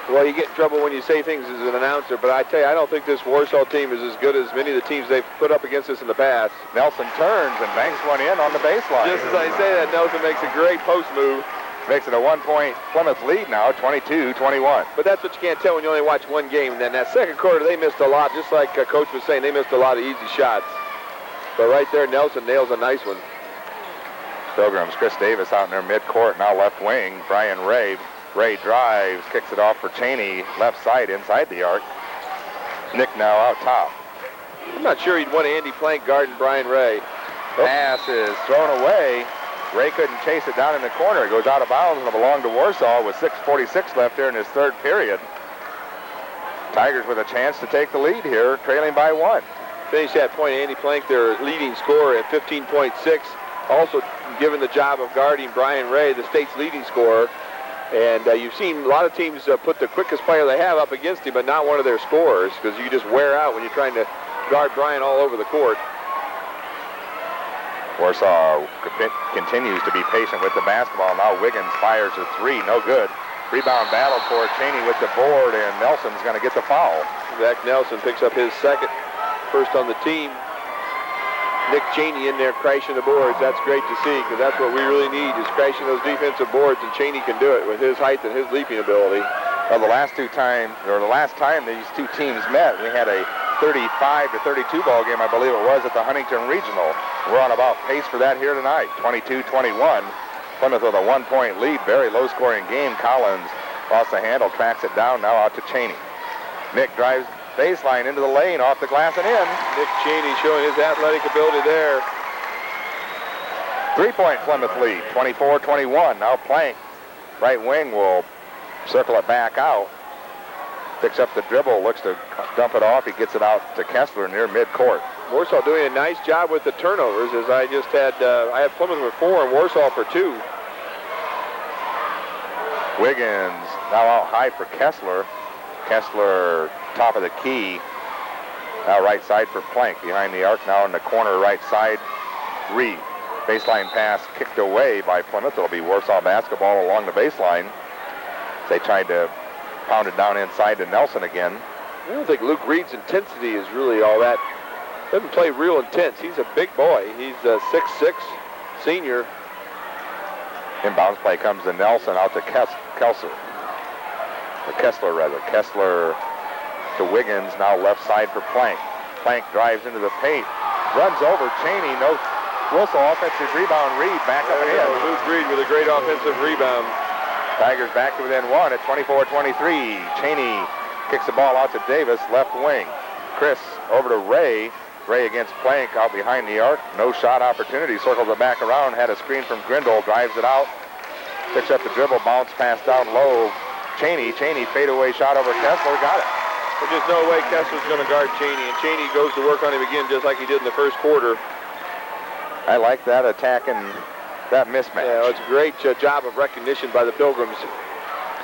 Well, you get in trouble when you say things as an announcer, but I tell you, I don't think this Warsaw team is as good as many of the teams they've put up against us in the past. Nelson turns and banks one in on the baseline. Just as I say that, Nelson makes a great post move. Makes it a 1-point Plymouth lead now, 22-21. But that's what you can't tell when you only watch one game. And then that second quarter, they missed a lot, just like Coach was saying, they missed a lot of easy shots. But right there, Nelson nails a nice one. Pilgrims, Chris Davis out in their midcourt, now left wing. Brian Ray. Ray drives, kicks it off for Cheney, left side inside the arc. Nick now out top. I'm not sure he'd want Andy Plank guarding Brian Ray. Pass is thrown away. Ray couldn't chase it down in the corner. It goes out of bounds and it belonged to Warsaw with 6:46 left here in this third period. Tigers with a chance to take the lead here, trailing by 1. Finish that point, Andy Plank, their leading scorer at 15.6. Also given the job of guarding Brian Ray, the state's leading scorer. And you've seen a lot of teams put the quickest player they have up against him, but not one of their scorers, because you just wear out when you're trying to guard Brian all over the court. Warsaw continues to be patient with the basketball. Now Wiggins fires a 3, no good. Rebound battle for Cheney with the board, and Nelson's going to get the foul. Zach Nelson picks up his second, first on the team. Nick Cheney in there crashing the boards. That's great to see, because that's what we really need, is crashing those defensive boards, and Cheney can do it with his height and his leaping ability. Well, the last time these two teams met, we had a 35-32 ball game, I believe it was, at the Huntington Regional. We're on about pace for that here tonight, 22-21. Plymouth with a 1-point lead, very low-scoring game. Collins lost the handle, tracks it down, now out to Cheney. Nick drives baseline into the lane, off the glass and in. Nick Cheney showing his athletic ability there. 3-point Plymouth lead, 24-21. Now Plank, right wing, will circle it back out. Picks up the dribble, looks to dump it off. He gets it out to Kessler near midcourt. Warsaw doing a nice job with the turnovers, as I just had. I had Plymouth with 4 and Warsaw for 2. Wiggins now out high for Kessler. Kessler top of the key. Now right side for Plank. Behind the arc now in the corner right side. Reed. Baseline pass kicked away by Plymouth. It'll be Warsaw basketball along the baseline. They tried to pound it down inside to Nelson again. I don't think Luke Reed's intensity is really all that. Doesn't play real intense. He's a big boy. He's a 6'6", senior. Inbounds play comes to Nelson, out to Kessler. Or Kessler, rather. Kessler to Wiggins, now left side for Plank. Plank drives into the paint. Runs over Cheney. No whistle. Offensive rebound. Reed back up and in. Luke Reed with a great offensive rebound. Tigers back to within one at 24-23. Cheney kicks the ball out to Davis, left wing. Chris over to Ray. Ray against Plank out behind the arc. No shot opportunity. Circles it back around. Had a screen from Grindle. Drives it out. Picks up the dribble. Bounce pass down low. Cheney fadeaway shot over Kessler. Got it. There's just no way Kessler's going to guard Cheney, and Cheney goes to work on him again just like he did in the first quarter. I like that attack and that mismatch. Yeah, it's a great job of recognition by the Pilgrims,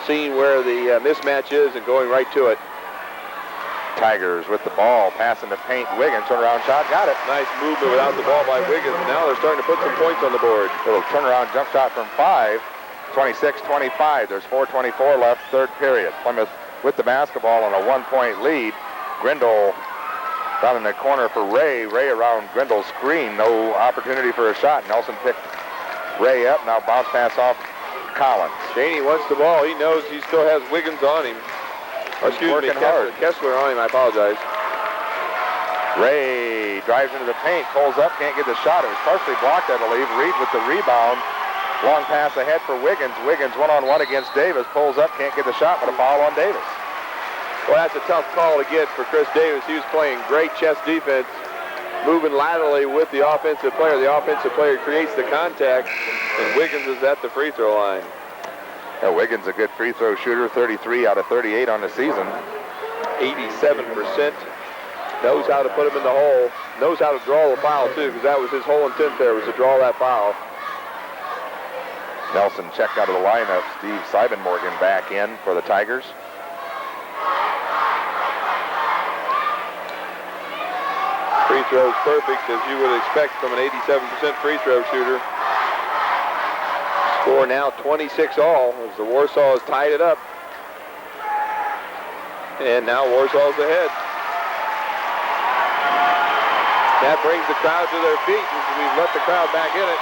seeing where the mismatch is and going right to it. Tigers with the ball, passing to paint. Wiggins, turnaround shot, got it. Nice movement without the ball by Wiggins, and now they're starting to put some points on the board. Little turnaround jump shot from 5, 26-25. There's 4:24 left, third period. Plymouth with the basketball on a 1-point lead. Grindle down in the corner for Ray. Ray around Grindle's screen. No opportunity for a shot. Nelson picked Ray up. Now bounce pass off Collins. Cheney wants the ball. He knows he still has Wiggins on him. Or excuse me, Kessler on him. I apologize. Ray drives into the paint, pulls up, can't get the shot. It was partially blocked, I believe. Reed with the rebound. Long pass ahead for Wiggins. Wiggins one-on-one against Davis. Pulls up, can't get the shot, but a foul on Davis. Well, that's a tough call to get for Chris Davis. He was playing great chest defense, moving laterally with the offensive player. The offensive player creates the contact, and Wiggins is at the free throw line. Yeah, Wiggins, a good free throw shooter, 33 out of 38 on the season. 87%. Knows how to put him in the hole. Knows how to draw the foul, too, because that was his whole intent there, was to draw that foul. Nelson checked out of the lineup. Steve Seibenmorgan back in for the Tigers. Free throw's perfect, as you would expect from an 87% free throw shooter. Score now 26 all as the Warsaw has tied it up. And now Warsaw's ahead. That brings the crowd to their feet as we've let the crowd back in it.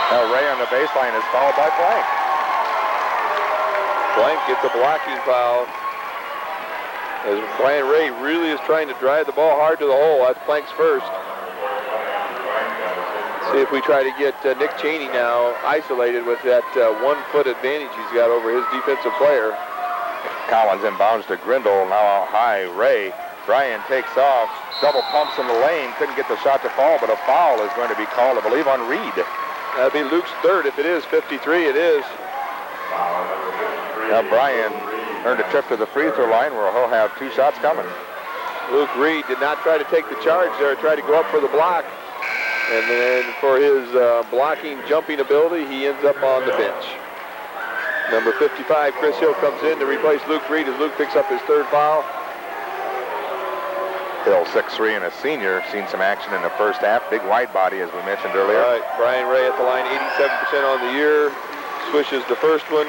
Now Ray on the baseline is fouled by Plank. Plank gets a blocking foul. As Brian Ray really is trying to drive the ball hard to the hole. That's Plank's first. See if we try to get Nick Cheney now isolated with that 1-foot advantage he's got over his defensive player. Collins inbounds to Grindle, now out high. Ray. Bryan takes off, double pumps in the lane, couldn't get the shot to fall, but a foul is going to be called, I believe, on Reed. That'd be Luke's third. If it is 53, it is. Now Bryan earned a trip to the free throw line where he'll have 2 shots coming. Luke Reed did not try to take the charge there, tried to go up for the block. And then for his blocking, jumping ability, he ends up on the bench. Number 55, Chris Hill, comes in to replace Luke Reed as Luke picks up his third foul. Hill, 6'3" and a senior, seen some action in the first half. Big wide body, as we mentioned earlier. All right, Brian Ray at the line, 87% on the year. Swishes the first one.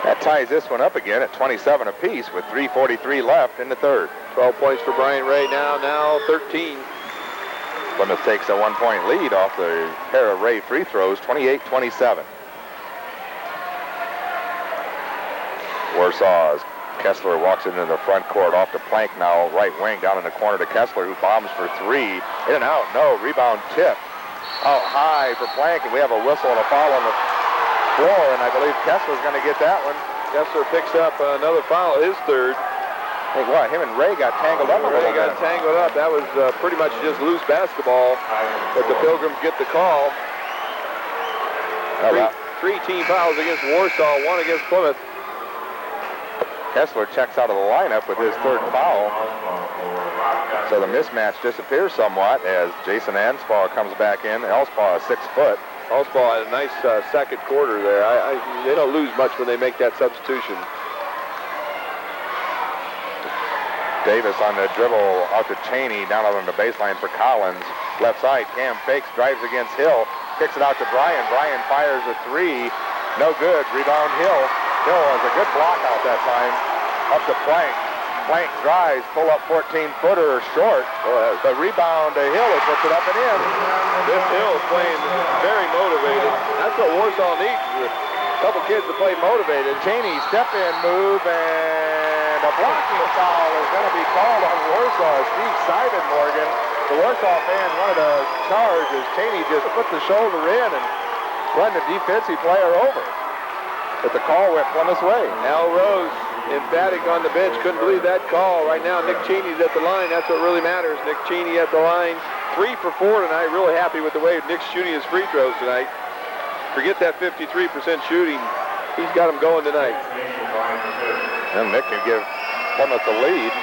That ties this one up again at 27 apiece with 3:43 left in the third. 12 points for Brian Ray now 13. Plymouth takes a 1-point lead off the pair of Ray free throws, 28-27. Warsaw's Kessler walks into the front court off to Plank now, right wing down in the corner to Kessler, who bombs for 3. In and out, no, rebound tip. Out high for Plank, and we have a whistle and a foul on the floor, and I believe Kessler's going to get that one. Kessler picks up another foul, his third. I think what, him and Ray got tangled up a little bit. Ray got tangled up. That was pretty much just loose basketball, but the Pilgrims get the call. Three team fouls against Warsaw, 1 against Plymouth. Kessler checks out of the lineup with his third foul. So the mismatch disappears somewhat as Jason Anspaugh comes back in. Elspaugh is 6 foot. Elspaugh had a nice second quarter there. They don't lose much when they make that substitution. Davis on the dribble out to Cheney, down on the baseline for Collins. Left side, Cam fakes, drives against Hill, kicks it out to Bryan. Bryan fires a 3, no good. Rebound Hill. Hill has a good block out that time. Up to Plank. Plank drives, pull up 14-footer short. The rebound to Hill, it puts it up and in. This Hill is playing very motivated. That's what Warsaw needs. A couple kids to play motivated. Cheney step in move, and a blocking foul is going to be called on Warsaw. Steve Seibenmorgan. The Warsaw fans wanted to charge as Cheney just put the shoulder in, and run the defensive player over. But the call went Plymouth's way. Al Rose, emphatic on the bench. Couldn't believe that call. Right now, Nick Cheney's at the line. That's what really matters. Nick Cheney at the line. 3 for 4 tonight. Really happy with the way Nick's shooting his free throws tonight. Forget that 53% shooting. He's got him going tonight. And Nick can give Plymouth the lead.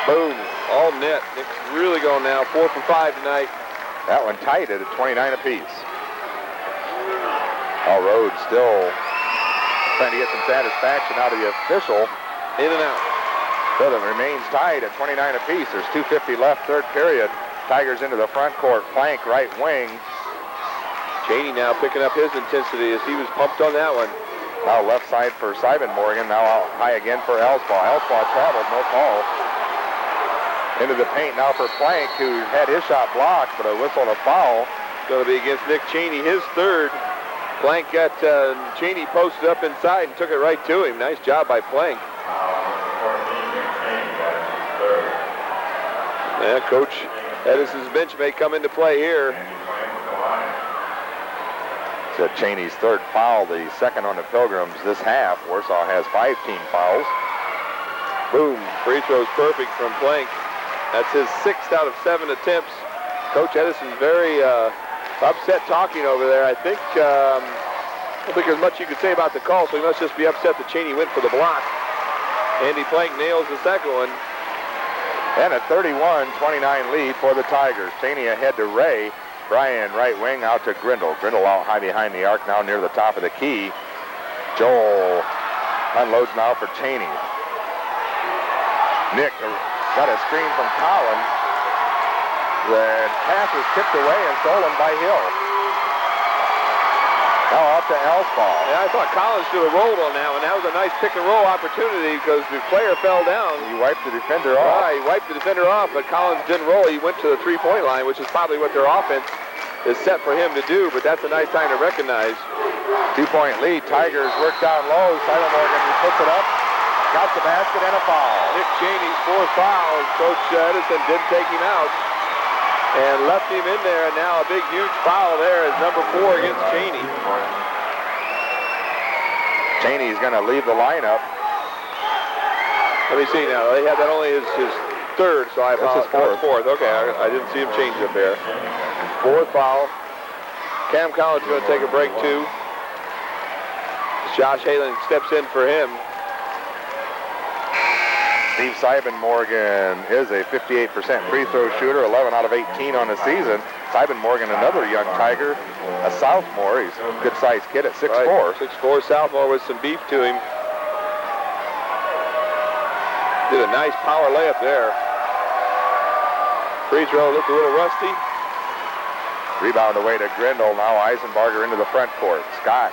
Boom. All net. Nick's really going now. 4 for 5 tonight. That one tied it at 29 apiece. All Rhodes still trying to get some satisfaction out of the official. In and out. So it remains tied at 29 apiece. There's 2:50 left, third period. Tigers into the front court. Plank, right wing. Cheney now picking up his intensity as he was pumped on that one. Now left side for Simon Morgan. Now out high again for Elspaw. Elspaw traveled, no call. Into the paint now for Plank, who had his shot blocked, but a whistle and a foul. Going to be against Nick Cheney, his third. Plank got Cheney posted up inside and took it right to him. Nice job by Plank. Yeah, Coach Edison's bench may come into play here. It's Cheney's third foul, the second on the Pilgrims this half. Warsaw has 5 team fouls. Boom, free throw's perfect from Plank. That's his 6th out of 7 attempts. Coach Edison's very upset talking over there. I don't think there's much you could say about the call, so he must just be upset that Cheney went for the block. Andy Plank nails the second one. And a 31-29 lead for the Tigers. Cheney ahead to Ray. Brian right wing out to Grindle. Grindle out high behind the arc now near the top of the key. Joel unloads now for Cheney. Nick got a screen from Collins. The pass was tipped away and stolen by Hill. Now up to Elspaw. Yeah, I thought Collins should have rolled on that one. That was a nice pick and roll opportunity because the player fell down. He wiped the defender off. He wiped the defender off, but Collins didn't roll. He went to the three-point line, which is probably what their offense is set for him to do, but that's a nice time to recognize. 2-point lead. Tigers work down low. Simon Morgan puts it up. Got the basket and a foul. Nick Cheney's 4th foul. Coach Edison didn't take him out and left him in there, and now a big, huge foul there is number 4 against Cheney. Cheney's going to leave the lineup. Let me see now. They have that only his 3rd, so I apologize. That's his 4th. Okay, I didn't see him change up there. 4th foul. Cam Collins is going to take a break, too. Josh Halen steps in for him. Steve Simon Morgan is a 58% free throw shooter, 11 out of 18 on the season. Simon Morgan, another young Tiger, a sophomore. He's a good-sized kid at 6'4". Right. 6'4", sophomore with some beef to him. Did a nice power layup there. Free throw looked a little rusty. Rebound away to Grindle. Now Eisenbarger into the front court. Scott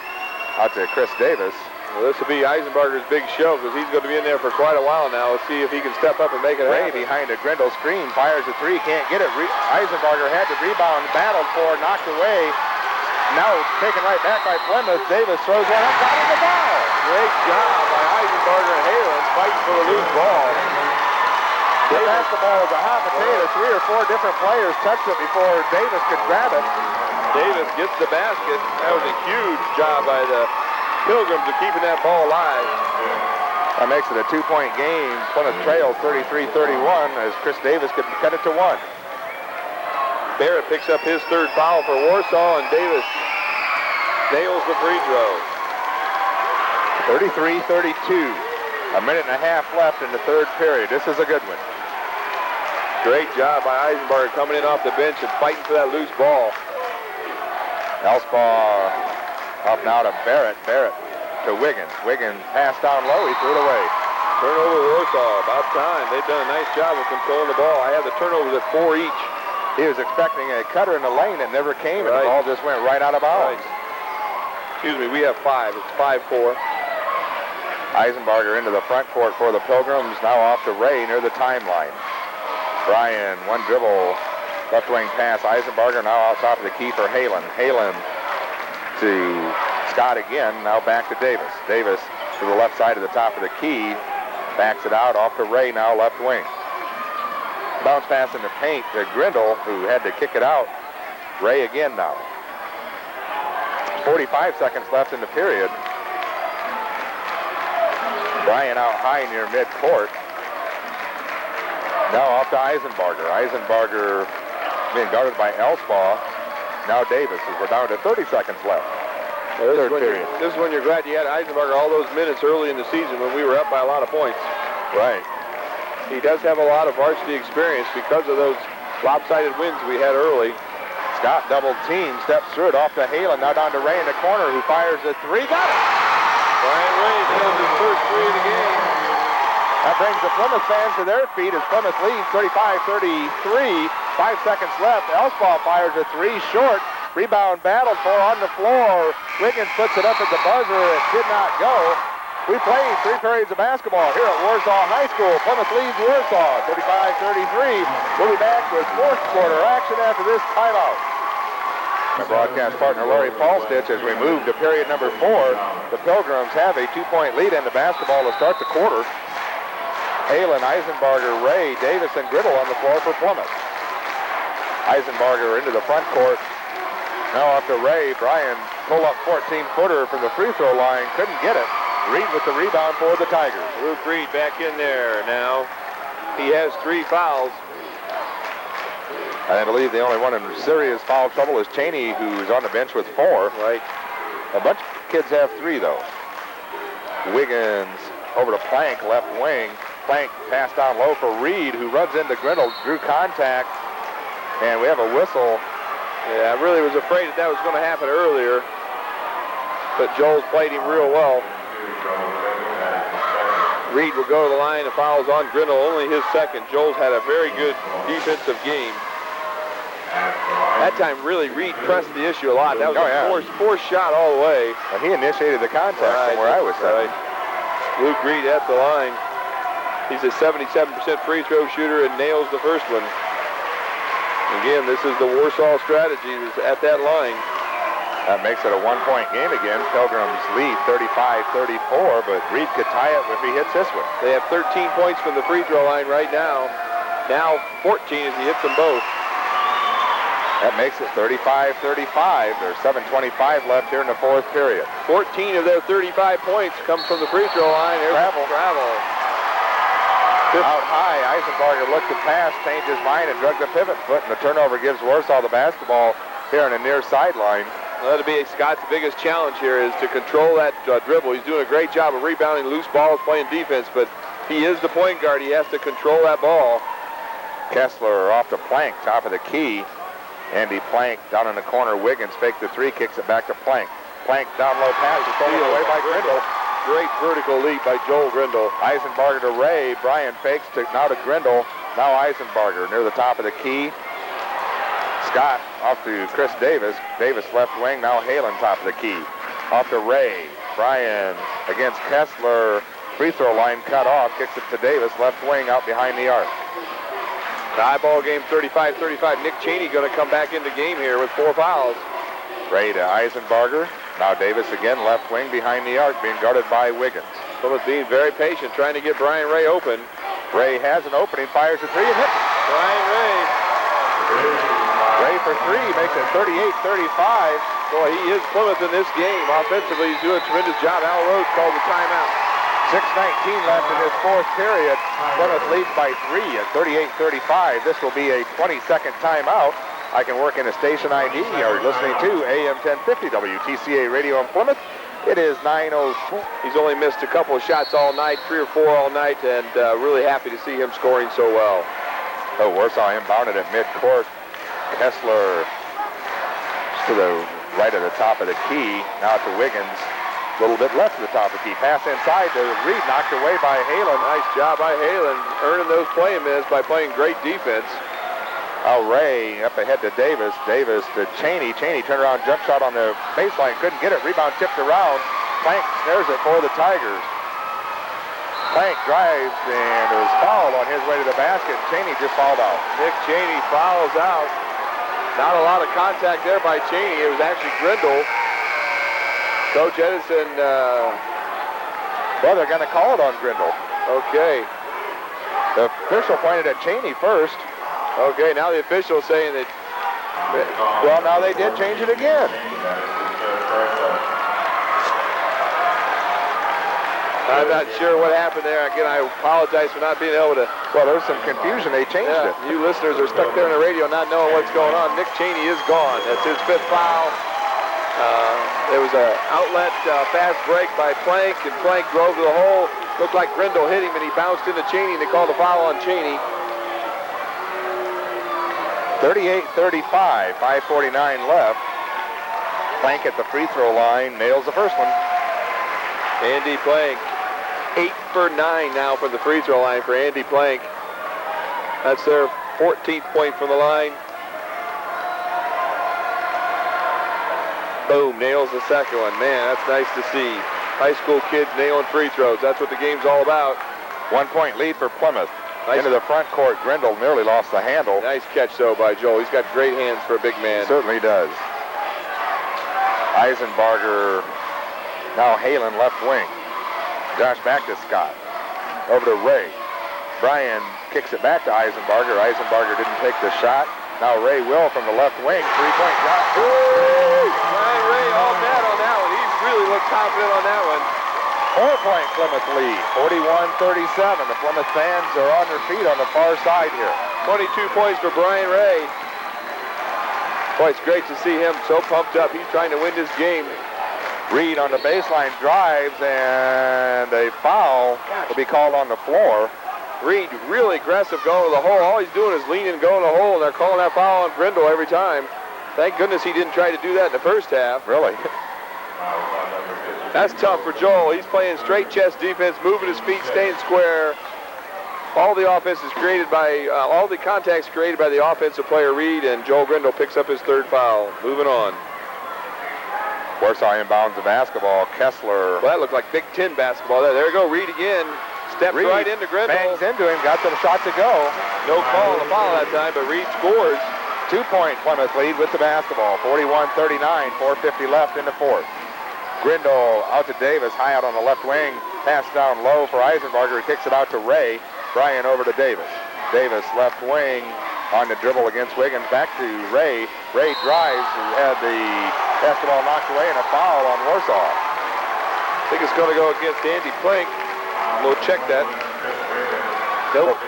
out to Chris Davis. Well, this will be Eisenbarger's big show because he's going to be in there for quite a while now. Let's see if he can step up and make it Ray happen. behind a Grindle screen, fires a 3, can't get it. Eisenbarger had the rebound, battled for, knocked away. Now taken right back by Plymouth. Davis throws one up, got in the ball. Great job by Eisenbarger and Halen fighting for the loose ball. The basketball is a hot potato. 3 or 4 different players touched it before Davis could grab it. Davis gets the basket. That was a huge job by the Pilgrims of keeping that ball alive. That makes it a 2-point game. Plymouth trails 33-31 as Chris Davis could cut it to 1. Barrett picks up his 3rd foul for Warsaw, and Davis nails the free throw. 33-32. A minute and a half left in the 3rd period. This is a good one. Great job by Eisenbarger coming in off the bench and fighting for that loose ball. Elspaw up now to Barrett. Barrett to Wiggins. Wiggins passed down low. He threw it away. Turnover Warsaw. About time. They've done a nice job of controlling the ball. I have the turnovers at 4 each. He was expecting a cutter in the lane. It never came, and the ball just went right out of bounds. Excuse me, we have 5. It's 5-4. Eisenbarger into the front court for the Pilgrims. Now off to Ray near the timeline. Bryan, one dribble, left wing pass. Eisenbarger now out top of the key for Halen. Halen to Scott again. Now back to Davis. Davis to the left side of the top of the key. Backs it out off to Ray now left wing. Bounce pass in the paint to Grindle, who had to kick it out. Ray again now. 45 seconds left in the period. Bryan out high near midcourt. Now off to Eisenbarger. Eisenbarger being guarded by Elspaugh. Now Davis, as we're down to 30 seconds left. Third period. This is when you're glad you had Eisenbarger all those minutes early in the season when we were up by a lot of points. Right. He does have a lot of varsity experience because of those lopsided wins we had early. Scott double team, steps through it off to Halen. Now down to Ray in the corner, who fires a three. Got it! Brian Ray nails his first three of the game. That brings the Plymouth fans to their feet as Plymouth leads 35-33. 5 seconds left. Elspaugh fires a three short. Rebound battled for on the floor. Wiggins puts it up at the buzzer. It did not go. We played 3 periods of basketball here at Warsaw High School. Plymouth leads Warsaw 35-33. We'll be back with fourth quarter action after this timeout. My broadcast partner Larry Paulstitch as we move to period number 4. The Pilgrims have a 2-point lead in the basketball to start the quarter. Halen, Eisenbarger, Ray, Davis, and Griddle on the floor for Plymouth. Eisenbarger into the front court. Now off to Ray. Bryan pull up 14-footer from the free throw line. Couldn't get it. Reed with the rebound for the Tigers. Luke Reed back in there now. He has 3 fouls. I believe the only one in serious foul trouble is Cheney, who's on the bench with 4. Right. A bunch of kids have 3, though. Wiggins over to Plank, left wing. Plank passed down low for Reed, who runs into Grindle, drew contact, and we have a whistle. Yeah, I really was afraid that was going to happen earlier, but Joel's played him real well. Reed will go to the line. The foul's on Grindle, only his second. Joel's had a very good defensive game. That time, really, Reed pressed the issue a lot. That was a forced shot all the way. And he initiated the contact from where I was sitting. Luke Reed at the line. He's a 77% free throw shooter and nails the first one. Again, this is the Warsaw strategy is at that line. That makes it a 1-point game again. Pilgrims lead 35-34, but Reed could tie it if he hits this one. They have 13 points from the free throw line right now. Now 14 as he hits them both. That makes it 35-35. There's 7:25 left here in the fourth period. 14 of their 35 points come from the free throw line. There's travel. Out high, Eisenbarger looked to pass, changed his mind, and drug the pivot foot, and the turnover gives Warsaw the basketball here on the near sideline. Well, that'll be Scott's biggest challenge here is to control that dribble. He's doing a great job of rebounding loose balls, playing defense, but he is the point guard. He has to control that ball. Kessler off to Plank, top of the key. Andy Plank down in the corner. Wiggins faked the three, kicks it back to Plank. Plank down low pass is stolen away by Grindle. Great vertical leap by Joel Grindle. Eisenbarger to Ray. Bryan fakes now to Grindle. Now Eisenbarger near the top of the key. Scott off to Chris Davis. Davis left wing. Now Halen top of the key. Off to Ray. Bryan against Kessler. Free throw line cut off. Kicks it to Davis. Left wing out behind the arc. The high ball game 35-35. Nick Cheney going to come back into game here with 4 fouls. Ray to Eisenbarger. Now Davis again, left wing behind the arc, being guarded by Wiggins. Plymouth being very patient, trying to get Brian Ray open. Ray has an opening, fires a three, and hits it. Brian Ray. Ray for 3, makes it 38-35. Boy, he is Plymouth in this game. Offensively, he's doing a tremendous job. Al Rhodes called the timeout. 6:19 left in this fourth period. Plymouth leads by 3 at 38-35. This will be a 20-second timeout. I can work in a station ID. You're listening to AM 1050 WTCA Radio in Plymouth. It is 9:04. He's only missed a couple of shots all night, 3 or 4 all night, and really happy to see him scoring so well. Oh, Warsaw inbounded at midcourt. Kessler to the right of the top of the key. Now to Wiggins. A little bit left of the top of the key. Pass inside to Reed, knocked away by Halen. Nice job by Halen, earning those play-in minutes by playing great defense. Now Ray up ahead to Davis. Davis to Cheney. Cheney turned around, jump shot on the baseline. Couldn't get it. Rebound tipped around. Plank snares it for the Tigers. Plank drives and was fouled on his way to the basket. Cheney just fouled out. Nick Cheney fouls out. Not a lot of contact there by Cheney. It was actually Grindle. Coach Edison, well, they're going to call it on Grindle. Okay. The official pointed at Cheney first. Okay, now the official saying that... Well, now they did change it again. I'm not sure what happened there. Again, I apologize for not being able to. Well, there's some confusion. They changed it. You listeners are stuck there on the radio not knowing what's going on. Nick Cheney is gone. That's his 5th foul. There was an outlet fast break by Plank, and Plank drove to the hole. Looked like Grindle hit him, and he bounced into Cheney, and they called a foul on Cheney. 38-35, 5:49 left. Plank at the free throw line, nails the first one. Andy Plank, 8 for 9 now from the free throw line for Andy Plank. That's their 14th point from the line. Boom, nails the second one. Man, that's nice to see. High school kids nailing free throws. That's what the game's all about. 1 point lead for Plymouth. Nice. Into the front court, Grindle nearly lost the handle. Nice catch, though, by Joel. He's got great hands for a big man. Certainly does. Eisenbarger, now Halen left wing. Josh back to Scott. Over to Ray. Brian kicks it back to Eisenbarger. Eisenbarger didn't take the shot. Now Ray will from the left wing. 3-point shot. Brian Ray all net on that one. He really looked confident on that one. 4-point Plymouth lead. 41-37. The Plymouth fans are on their feet on the far side here. 22 points for Brian Ray. Boy, it's great to see him so pumped up. He's trying to win this game. Reed on the baseline drives, and a foul will be called on the floor. Reed really aggressive going to the hole. All he's doing is leaning and going to the hole, and they're calling that foul on Grindle every time. Thank goodness he didn't try to do that in the first half. Really? That's tough for Joel. He's playing straight chest defense, moving his feet, staying square. All the offense is created by, all the contacts created by the offensive player Reed, and Joel Grindle picks up his 3rd foul. Moving on. Warsaw inbounds the basketball. Kessler. Well, that looked like Big Ten basketball. There we go. Reed again. Steps Reed right into Grindle. bangs into him. Got the shot to go. No call on the foul that time, but Reed scores. 2-point Plymouth lead with the basketball. 41-39. 4:50 left in the 4th. Grindle out to Davis. High out on the left wing. Pass down low for Eisenbarger. He kicks it out to Ray. Brian over to Davis. Davis left wing on the dribble against Wiggins. Back to Ray. Ray drives. He had the basketball knocked away and a foul on Warsaw. I think it's going to go against Andy Plank. We'll check that. Nope.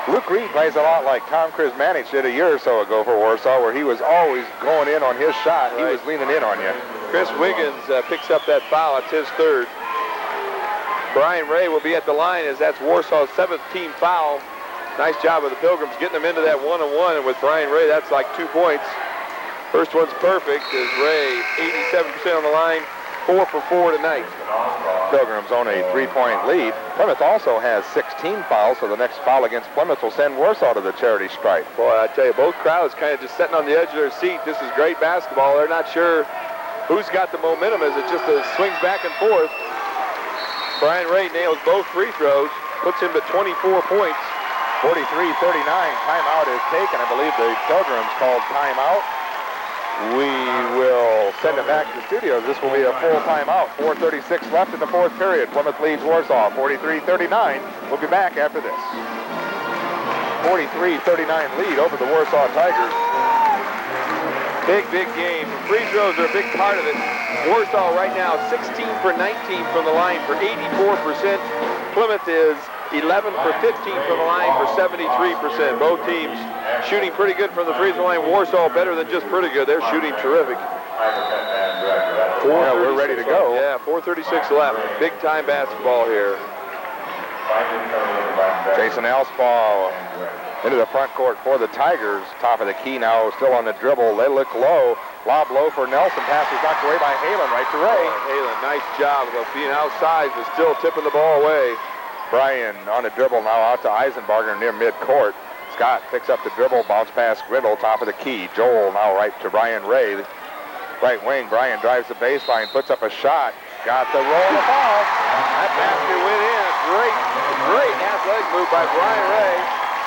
Luke Reed plays a lot like Tom Krizmanich did a year or so ago for Warsaw, where he was always going in on his shot. Right. He was leaning in on you. Chris Wiggins picks up that foul. It's his 3rd. Brian Ray will be at the line as that's Warsaw's 7th team foul. Nice job of the Pilgrims getting them into that 1-on-1, and with Brian Ray, that's like 2 points. First one's perfect as Ray, 87% on the line, 4 for 4 tonight. Pilgrims own a 3-point lead. Plymouth also has 16 fouls, so the next foul against Plymouth will send Warsaw to the charity stripe. Boy, I tell you, both crowds kind of just sitting on the edge of their seat. This is great basketball. They're not sure who's got the momentum as it just swings back and forth. Brian Ray nails both free throws, puts him to 24 points. 43-39, timeout is taken. I believe the Pilgrims called timeout. We will send it back to the studios. This will be a full timeout. 4:36 left in the 4th period. Plymouth leads Warsaw 43-39. We'll be back after this. 43-39 lead over the Warsaw Tigers. Big game. Free throws are a big part of it. Warsaw right now 16 for 19 from the line for 84%. Plymouth is 11 for 15 from the line for 73%. Both teams shooting pretty good from the free throw line. Warsaw better than just pretty good. They're shooting terrific. Yeah, we're ready to go. Yeah, 4:36 left. Big time basketball here. Jason Alspaw into the front court for the Tigers. Top of the key now, still on the dribble. They look low. Lob low for Nelson. Pass is knocked away by Halen right to Ray. Halen, nice job of being outside, but still tipping the ball away. Brian on the dribble now out to Eisenbarger near midcourt. Scott picks up the dribble, bounce past Grindle, top of the key. Joel now right to Brian Ray. Right wing, Brian drives the baseline, puts up a shot. Got the roll of the ball. That basket went in. Great athletic move by Brian Ray.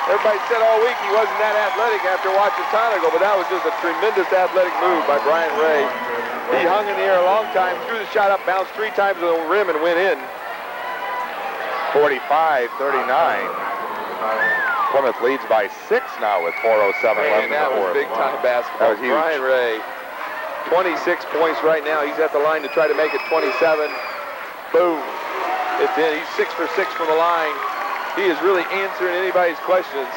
Everybody said all week he wasn't that athletic after watching Tonico, but that was just a tremendous athletic move by Brian Ray. He hung in the air a long time, threw the shot up, bounced 3 times on the rim, and went in. 45-39. Plymouth leads by 6 now with 4:07 left in the 4th. That was big time basketball. That was huge. Brian Ray, 26 points right now. He's at the line to try to make it 27. Boom. It's in. He's 6 for 6 from the line. He is really answering anybody's questions.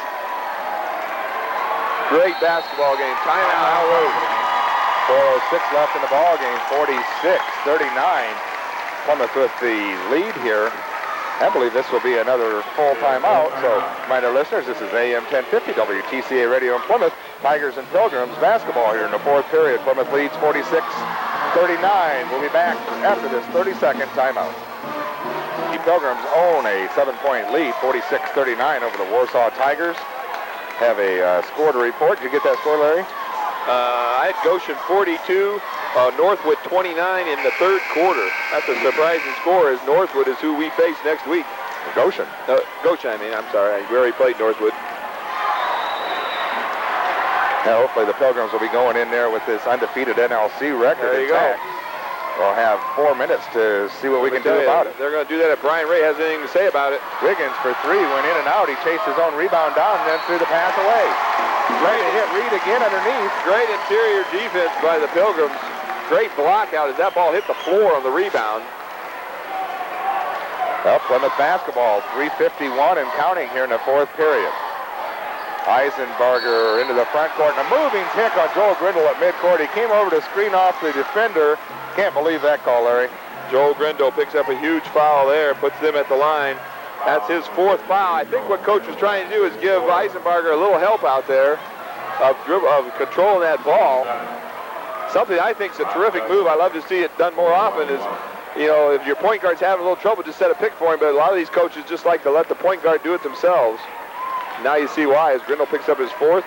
Great basketball game. Timeout, Al Rosen. 4:06 left in the ball game. 46-39. Plymouth with the lead here. I believe this will be another full timeout. So, my dear listeners, this is AM 1050 WTCA Radio in Plymouth. Tigers and Pilgrims basketball here in the fourth period. Plymouth leads 46-39. We'll be back after this 30-second timeout. The Pilgrims own a 7-point lead, 46-39 over the Warsaw Tigers. Have a score to report. Did you get that score, Larry? I had Goshen 42, Northwood 29 in the third quarter. That's a surprising score, as Northwood is who we face next week. Goshen. Goshen, I'm sorry. We already played Northwood. Now, hopefully the Pilgrims will be going in there with this undefeated NLC record There you intact. We'll have 4 minutes to see what we can do about it. They're going to do that if Brian Ray has anything to say about it. Wiggins for 3, went in and out. He chased his own rebound down and then threw the pass away. Ready to hit Reed again underneath. Great interior defense by the Pilgrims. Great block out as that ball hit the floor on the rebound. Well, Plymouth basketball, 3:51 and counting here in the fourth period. Eisenbarger into the front court, and a moving pick on Joel Grindle at midcourt. He came over to screen off the defender. Can't believe that call, Larry. Joel Grindle picks up a huge foul there, puts them at the line. That's his fourth foul. I think what Coach was trying to do is give Eisenbarger a little help out there of controlling that ball. Something I think is a terrific move. I love to see it done more often is, you know, if your point guard's having a little trouble, just set a pick for him. But a lot of these coaches just like to let the point guard do it themselves. Now you see why, as Grindle picks up his fourth.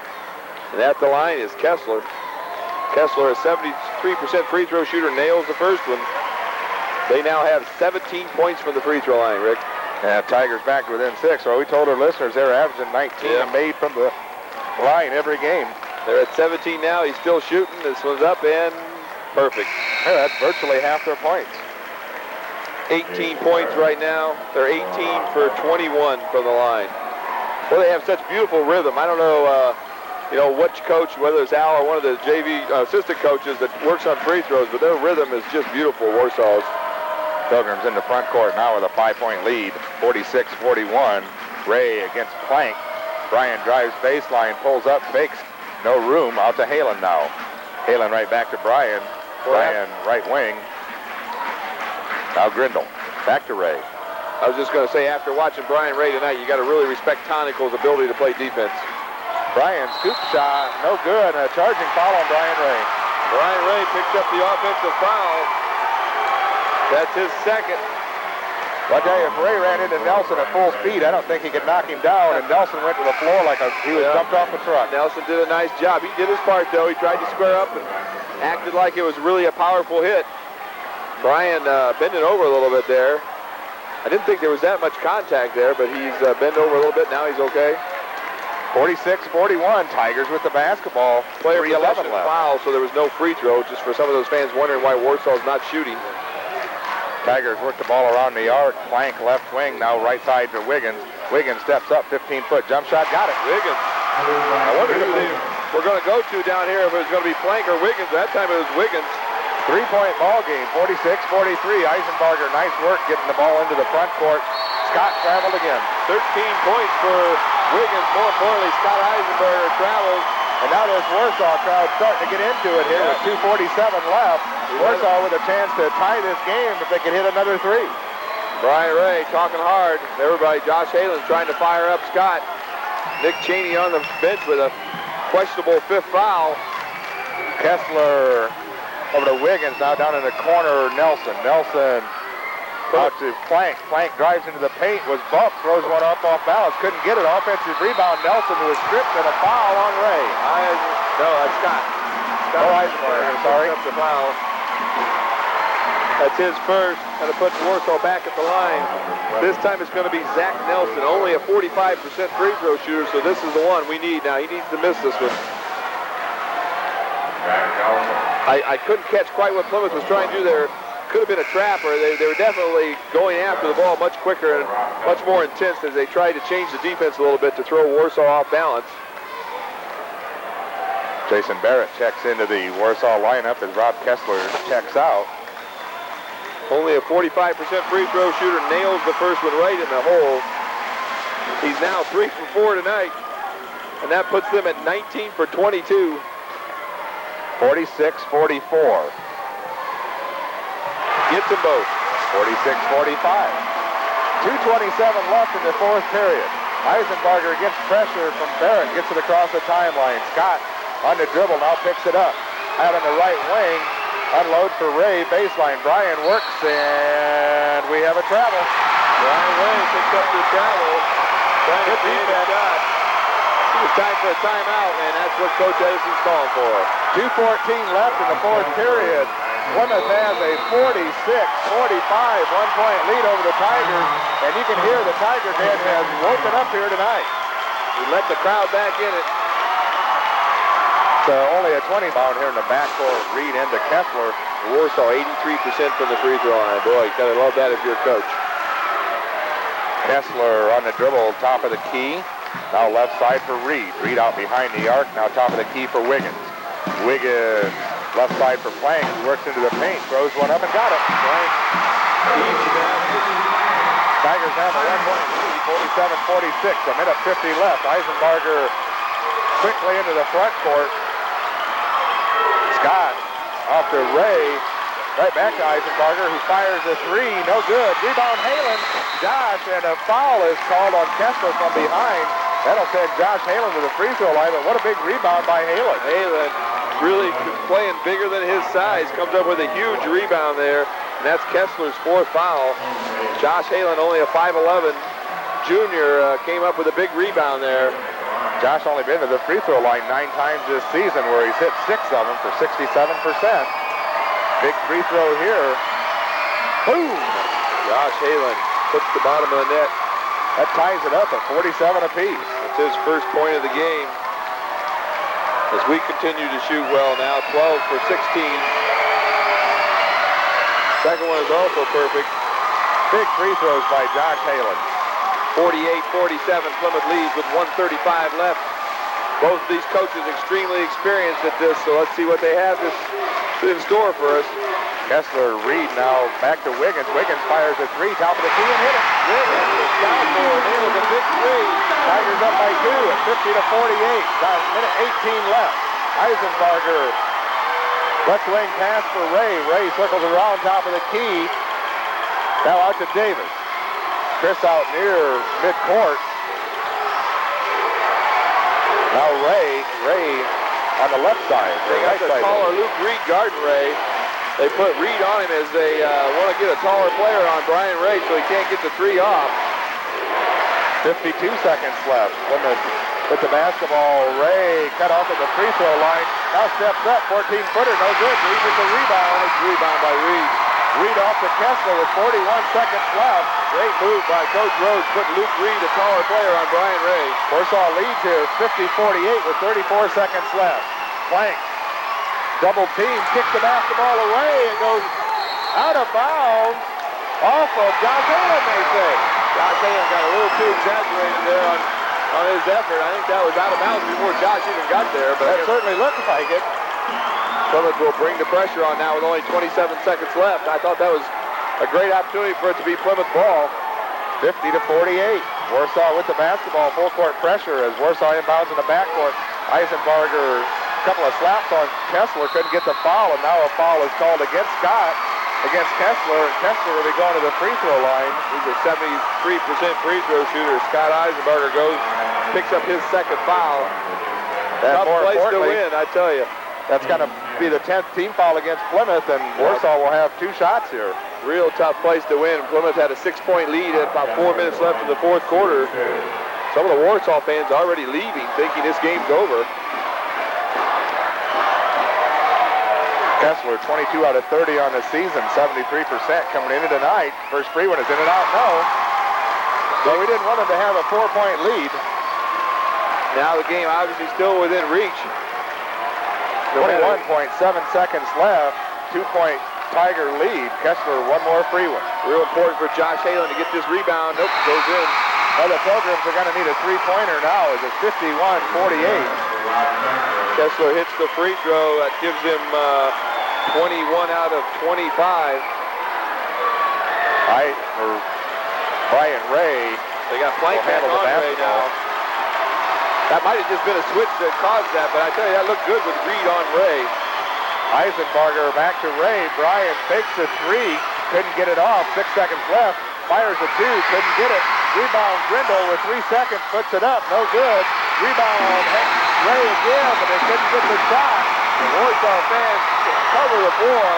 And at the line is Kessler. Kessler, a 73% free throw shooter, nails the first one. They now have 17 points from the free throw line, Rick. Yeah, Tigers back to within 6. Well, we told our listeners they're averaging 19 made from the line every game. They're at 17 now. He's still shooting. This one's up and perfect. Yeah, that's virtually half their points. 18 points right now. They're 18 for 21 from the line. Well, they have such beautiful rhythm. I don't know, you know, which coach, whether it's Al or one of the JV assistant coaches that works on free throws, but their rhythm is just beautiful, Warsaw's. Pilgrims in the front court now with a 5-point lead, 46-41. Ray against Plank. Bryan drives baseline, pulls up, fakes. No room, out to Halen now. Halen right back to Bryan. Bryan right wing. Now Grindle, back to Ray. I was just going to say, after watching Brian Ray tonight, you got to really respect Tonicle's ability to play defense. Bryan scoop shot, no good, and a charging foul on Brian Ray. Brian Ray picks up the offensive foul. That's his second. Well, I tell you, if Ray ran into Nelson at full speed, I don't think he could knock him down, and Nelson went to the floor like he was jumped off the truck. Nelson did a nice job. He did his part, though. He tried to square up and acted like it was really a powerful hit. Bryan bending over a little bit there. I didn't think there was that much contact there, but he's bent over a little bit. Now he's okay. 46-41, Tigers with the basketball. Player 3:11 possession left. foul, so there was no free throw, just for some of those fans wondering why Warsaw's not shooting. Tigers work the ball around the arc. Plank left wing, now right side to Wiggins. Wiggins steps up, 15-foot jump shot, got it. Wiggins. I wonder who they were going to go to down here, if it was going to be Plank or Wiggins. That time it was Wiggins. 3-point ball game, 46-43. Eisenbarger, nice work getting the ball into the front court. Scott traveled again. 13 points for Wiggins. More importantly, Scott Eisenbarger travels. And now this Warsaw crowd starting to get into it here with 2:47 left. Warsaw with a chance to tie this game if they can hit another 3. Brian Ray talking hard. Everybody, Josh Halen's trying to fire up Scott. Nick Cheney on the bench with a questionable 5th foul. Kessler over to Wiggins, now down in the corner, Nelson. Nelson out to Plank. Plank drives into the paint, was bumped, throws one up off balance, couldn't get it. Offensive rebound, Nelson, who was stripped, and a foul on Ray. No, that's Scott. Eisenbarger, sorry. Up the foul. That's his first, and it puts Warsaw back at the line. This time it's going to be Zach Nelson, only a 45% free throw shooter, so this is the one we need now. He needs to miss this one. I couldn't catch quite what Plymouth was trying to do there. Could have been a trap, or they were definitely going after the ball much quicker and much more intense as they tried to change the defense a little bit to throw Warsaw off balance. Jason Barrett checks into the Warsaw lineup as Rob Kessler checks out. Only a 45% free throw shooter, nails the first one right in the hole. He's now 3 for 4 tonight, and that puts them at 19 for 22. 46-44. Gets them both. 46-45. 2:27 left in the fourth period. Eisenbarger gets pressure from Barrett, gets it across the timeline. Scott on the dribble, now picks it up. Out on the right wing, unload for Ray, baseline. Brian works, and we have a travel. Brian Ray picks up the travel. Trying to beat that shot. It's time for a timeout, and that's what Coach Edison's calling for. 2:14 left in the fourth period. Plymouth has a 46-45 one-point lead over the Tigers, and you can hear the Tiger Den has woken up here tonight. We let the crowd back in it. So only a 20 bound here in the backcourt. Reed into Kessler. Warsaw 83% from the free throw line. Boy, you gotta love that if you're a coach. Kessler on the dribble, top of the key. Now left side for Reed. Reed out behind the arc. Now top of the key for Wiggins. Wiggins left side for Plank. Works into the paint. Throws one up and got it. Plank. Tigers have a 1-point lead. 47-46. A minute 50 left. Eisenbarger quickly into the front court. Scott off to Ray. Right back to Eisenbarger, who fires a three. No good. Rebound Halen. Josh, and a foul is called on Kessler from behind. That'll send Josh Halen to the free throw line, but what a big rebound by Halen. Halen really playing bigger than his size. Comes up with a huge rebound there, and that's Kessler's fourth foul. Josh Halen, only a 5'11 junior, came up with a big rebound there. Josh only been to the free throw line 9 times this season, where he's hit 6 of them for 67%. Big free throw here. Boom! Josh Halen puts the bottom of the net. That ties it up at 47 apiece. It's his first point of the game. As we continue to shoot well now, 12 for 16. Second one is also perfect. Big free throws by Josh Halen. 48-47, Plymouth leads with 1:35 left. Both of these coaches extremely experienced at this, so let's see what they have in store for us. Kessler, Reed now back to Wiggins. Wiggins fires a three, top of the key, and hit it. Wiggins is down for nails a big three. Tigers up by 2 at 50-48. Got a minute 18 left. Eisenbarger left wing pass for Ray. Ray circles around top of the key. Now out to Davis. Chris out near midcourt. Now Ray on the left side. They got the taller Luke Reed guarding Ray. They put Reed on him as they want to get a taller player on Brian Ray so he can't get the three off. 52 seconds left. With the basketball, Ray cut off at the free throw line. Now steps up, 14-footer, no good. Reed with the rebound. Nice rebound by Reed. Reed off to Kessler with 41 seconds left. Great move by Coach Rhodes, putting Luke Reed, a taller player, on Brian Ray. Warsaw leads here 50-48 with 34 seconds left. Plank, double team, kicks the basketball away and goes out of bounds off of Josh Halen, they say. Josh Halen got a little too exaggerated there on his effort. I think that was out of bounds before Josh even got there. But that certainly looked like it. Plymouth will bring the pressure on now with only 27 seconds left. I thought that was a great opportunity for it to be Plymouth ball. 50-48. Warsaw with the basketball, full court pressure as Warsaw inbounds in the backcourt. Eisenbarger, a couple of slaps on Kessler, couldn't get the foul, and now a foul is called against Scott, against Kessler, and Kessler will be going to the free throw line. He's a 73% free throw shooter. Scott Eisenbarger goes, picks up his second foul. Tough place to win, I tell you. That's going to be the 10th team foul against Plymouth, and Warsaw will have 2 shots here. Real tough place to win. Plymouth had a 6-point lead at about 4 minutes left in the fourth quarter. Some of the Warsaw fans already leaving, thinking this game's over. Kessler, 22 out of 30 on the season, 73% coming into tonight. First free one is in and out, no. So we didn't want him to have a 4-point lead. Now the game obviously still within reach. 21.7 seconds left, 2-point Tiger lead. Kessler, one more free one. Real important for Josh Halen to get this rebound. Nope, goes in. Well, the Pilgrims are going to need a 3-pointer now as it's 51-48. Kessler hits the free throw. That gives him 21 out of 25. Brian Ray. They got Plank back on Ray now. That might have just been a switch that caused that, but I tell you, that looked good with Reed on Ray. Eisenbarger back to Ray. Brian fakes a three, couldn't get it off. 6 seconds left. Fires a two, couldn't get it. Rebound Grindle with 3 seconds, puts it up, no good. Rebound Ray again, but they couldn't get the shot. The Warsaw fans cover the floor.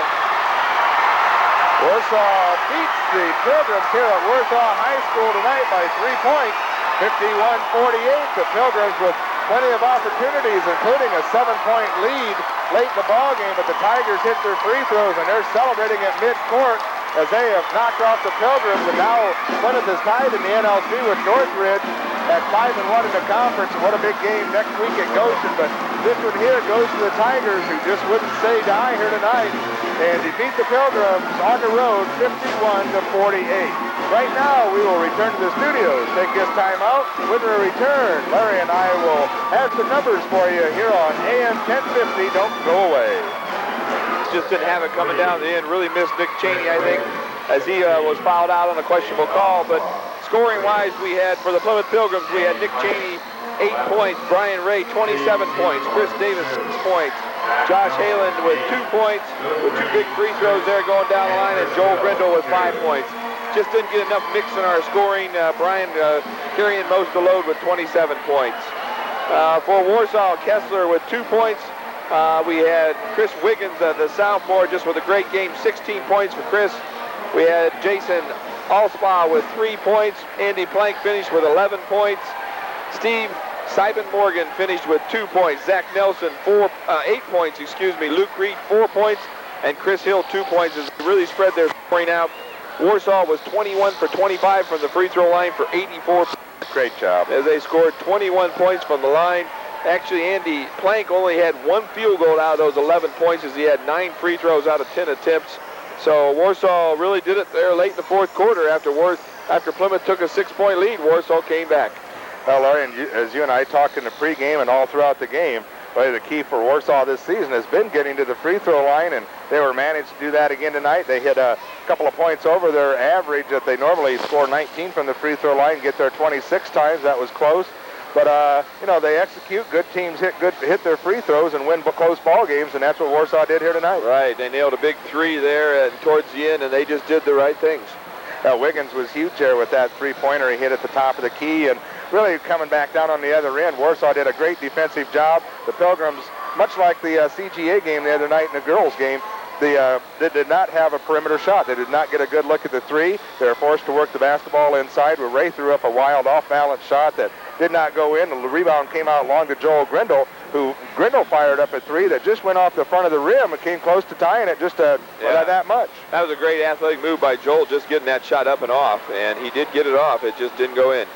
Warsaw beats the Pilgrims here at Warsaw High School tonight by 3 points. 51-48. The Pilgrims with plenty of opportunities, including a 7-point lead late in the ballgame, but the Tigers hit their free throws, and they're celebrating at midcourt as they have knocked off the Pilgrims, and now Plymouth is tied in the NLC with Northridge at 5-1 in the conference. And what a big game next week at Goshen, but this one here goes to the Tigers, who just wouldn't say die here tonight and defeat the Pilgrims on the road 51-48. Right now, we will return to the studios, take this time out. When we return, Larry and I will have some numbers for you here on AM 1050. Don't go away. Just didn't have it coming down the end. Really missed Nick Cheney, I think, as he was fouled out on a questionable call. But scoring-wise, we had, for the Plymouth Pilgrims, we had Nick Cheney, 8 points. Brian Ray, 27 points. Chris Davis, 6 points. Josh Hayland with 2 points, with 2 big free throws there going down the line, and Joel Grindle with 5 points. Just didn't get enough mix in our scoring. Brian carrying most of the load with 27 points. For Warsaw, Kessler with 2 points. We had Chris Wiggins, the sophomore, just with a great game, 16 points for Chris. We had Jason Allspaw with 3 points. Andy Plank finished with 11 points. Steve Simon Morgan finished with 2 points. Zach Nelson, 8 points, Luke Reed, 4 points. And Chris Hill, 2 points, as they really spread their scoring out. Warsaw was 21 for 25 from the free throw line for 84. Great job. As they scored 21 points from the line. Actually, Andy Plank only had 1 field goal out of those 11 points, as he had 9 free throws out of 10 attempts. So Warsaw really did it there late in the fourth quarter. After Plymouth took a 6-point lead, Warsaw came back. Well, Larry, as you and I talked in the pregame and all throughout the game, the key for Warsaw this season has been getting to the free throw line, and they were managed to do that again tonight. They hit a couple of points over their average that they normally score 19 from the free throw line, get there 26 times. That was close. But, they execute. Good teams hit their free throws and win close ball games, and that's what Warsaw did here tonight. Right. They nailed a big 3 there towards the end, and they just did the right things. Wiggins was huge there with that three-pointer he hit at the top of the key, and really coming back down on the other end. Warsaw did a great defensive job. The Pilgrims, much like the CGA game the other night in the girls' game, they did not have a perimeter shot. They did not get a good look at the 3. They were forced to work the basketball inside, where Ray threw up a wild off-balance shot that did not go in. The rebound came out long to Joel Grindle, who Grindle fired up a 3 that just went off the front of the rim and came close to tying it just that much. That was a great athletic move by Joel, just getting that shot up and off, and he did get it off. It just didn't go in.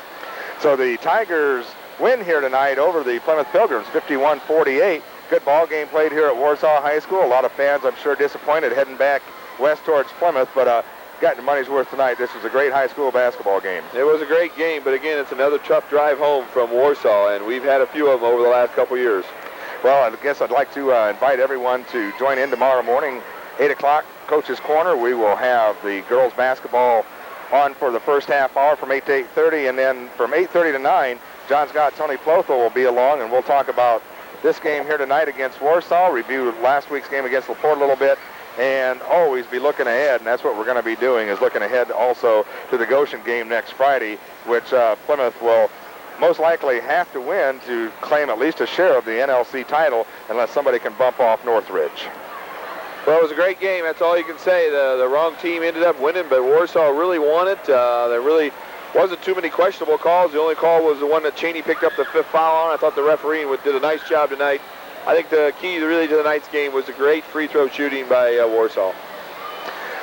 So the Tigers win here tonight over the Plymouth Pilgrims, 51-48. Good ball game played here at Warsaw High School. A lot of fans, I'm sure, disappointed heading back west towards Plymouth, but got your money's worth tonight. This was a great high school basketball game. It was a great game, but again, it's another tough drive home from Warsaw, and we've had a few of them over the last couple years. Well, I guess I'd like to invite everyone to join in tomorrow morning, 8 o'clock, Coach's Corner. We will have the girls basketball on for the first half hour from 8 to 8:30, and then from 8:30 to 9, John Scott, Tony Plotho will be along, and we'll talk about this game here tonight against Warsaw, review last week's game against LaPorte a little bit, and always be looking ahead, and that's what we're going to be doing, is looking ahead also to the Goshen game next Friday, which Plymouth will most likely have to win to claim at least a share of the NLC title, unless somebody can bump off Northridge. Well, it was a great game. That's all you can say. The wrong team ended up winning, but Warsaw really won it. There really wasn't too many questionable calls. The only call was the one that Cheney picked up the 5th foul on. I thought the referee did a nice job tonight. I think the key really to tonight's game was the great free throw shooting by Warsaw.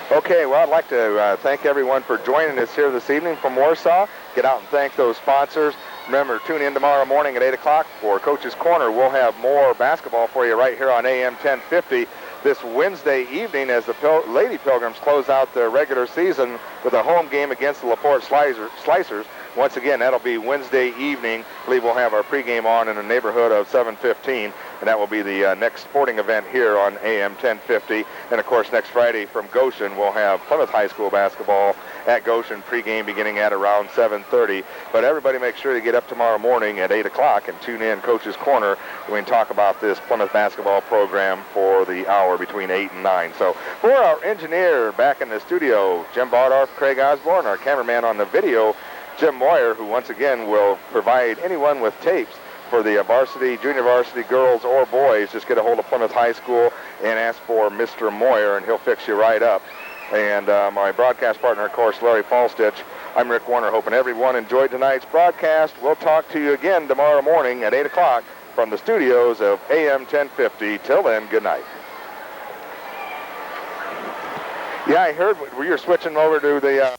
Okay, well, I'd like to thank everyone for joining us here this evening from Warsaw. Get out and thank those sponsors. Remember, tune in tomorrow morning at 8 o'clock for Coach's Corner. We'll have more basketball for you right here on AM 1050 this Wednesday evening as the Lady Pilgrims close out their regular season with a home game against the LaPorte Slicers. Once again, that'll be Wednesday evening. I believe we'll have our pregame on in the neighborhood of 7:15, and that will be the next sporting event here on AM 1050. And, of course, next Friday from Goshen, we'll have Plymouth High School basketball at Goshen, pregame beginning at around 7:30. But everybody make sure to get up tomorrow morning at 8 o'clock and tune in Coach's Corner. We can talk about this Plymouth basketball program for the hour between 8 and 9. So for our engineer back in the studio, Jim Baudorf, Craig Osborne, our cameraman on the video, Jim Moyer, who once again will provide anyone with tapes for the varsity, junior varsity, girls or boys. Just get a hold of Plymouth High School and ask for Mr. Moyer, and he'll fix you right up. And my broadcast partner, of course, Larry Falstich. I'm Rick Warner, hoping everyone enjoyed tonight's broadcast. We'll talk to you again tomorrow morning at 8 o'clock from the studios of AM 1050. Till then, good night. Yeah, I heard you're switching over to the...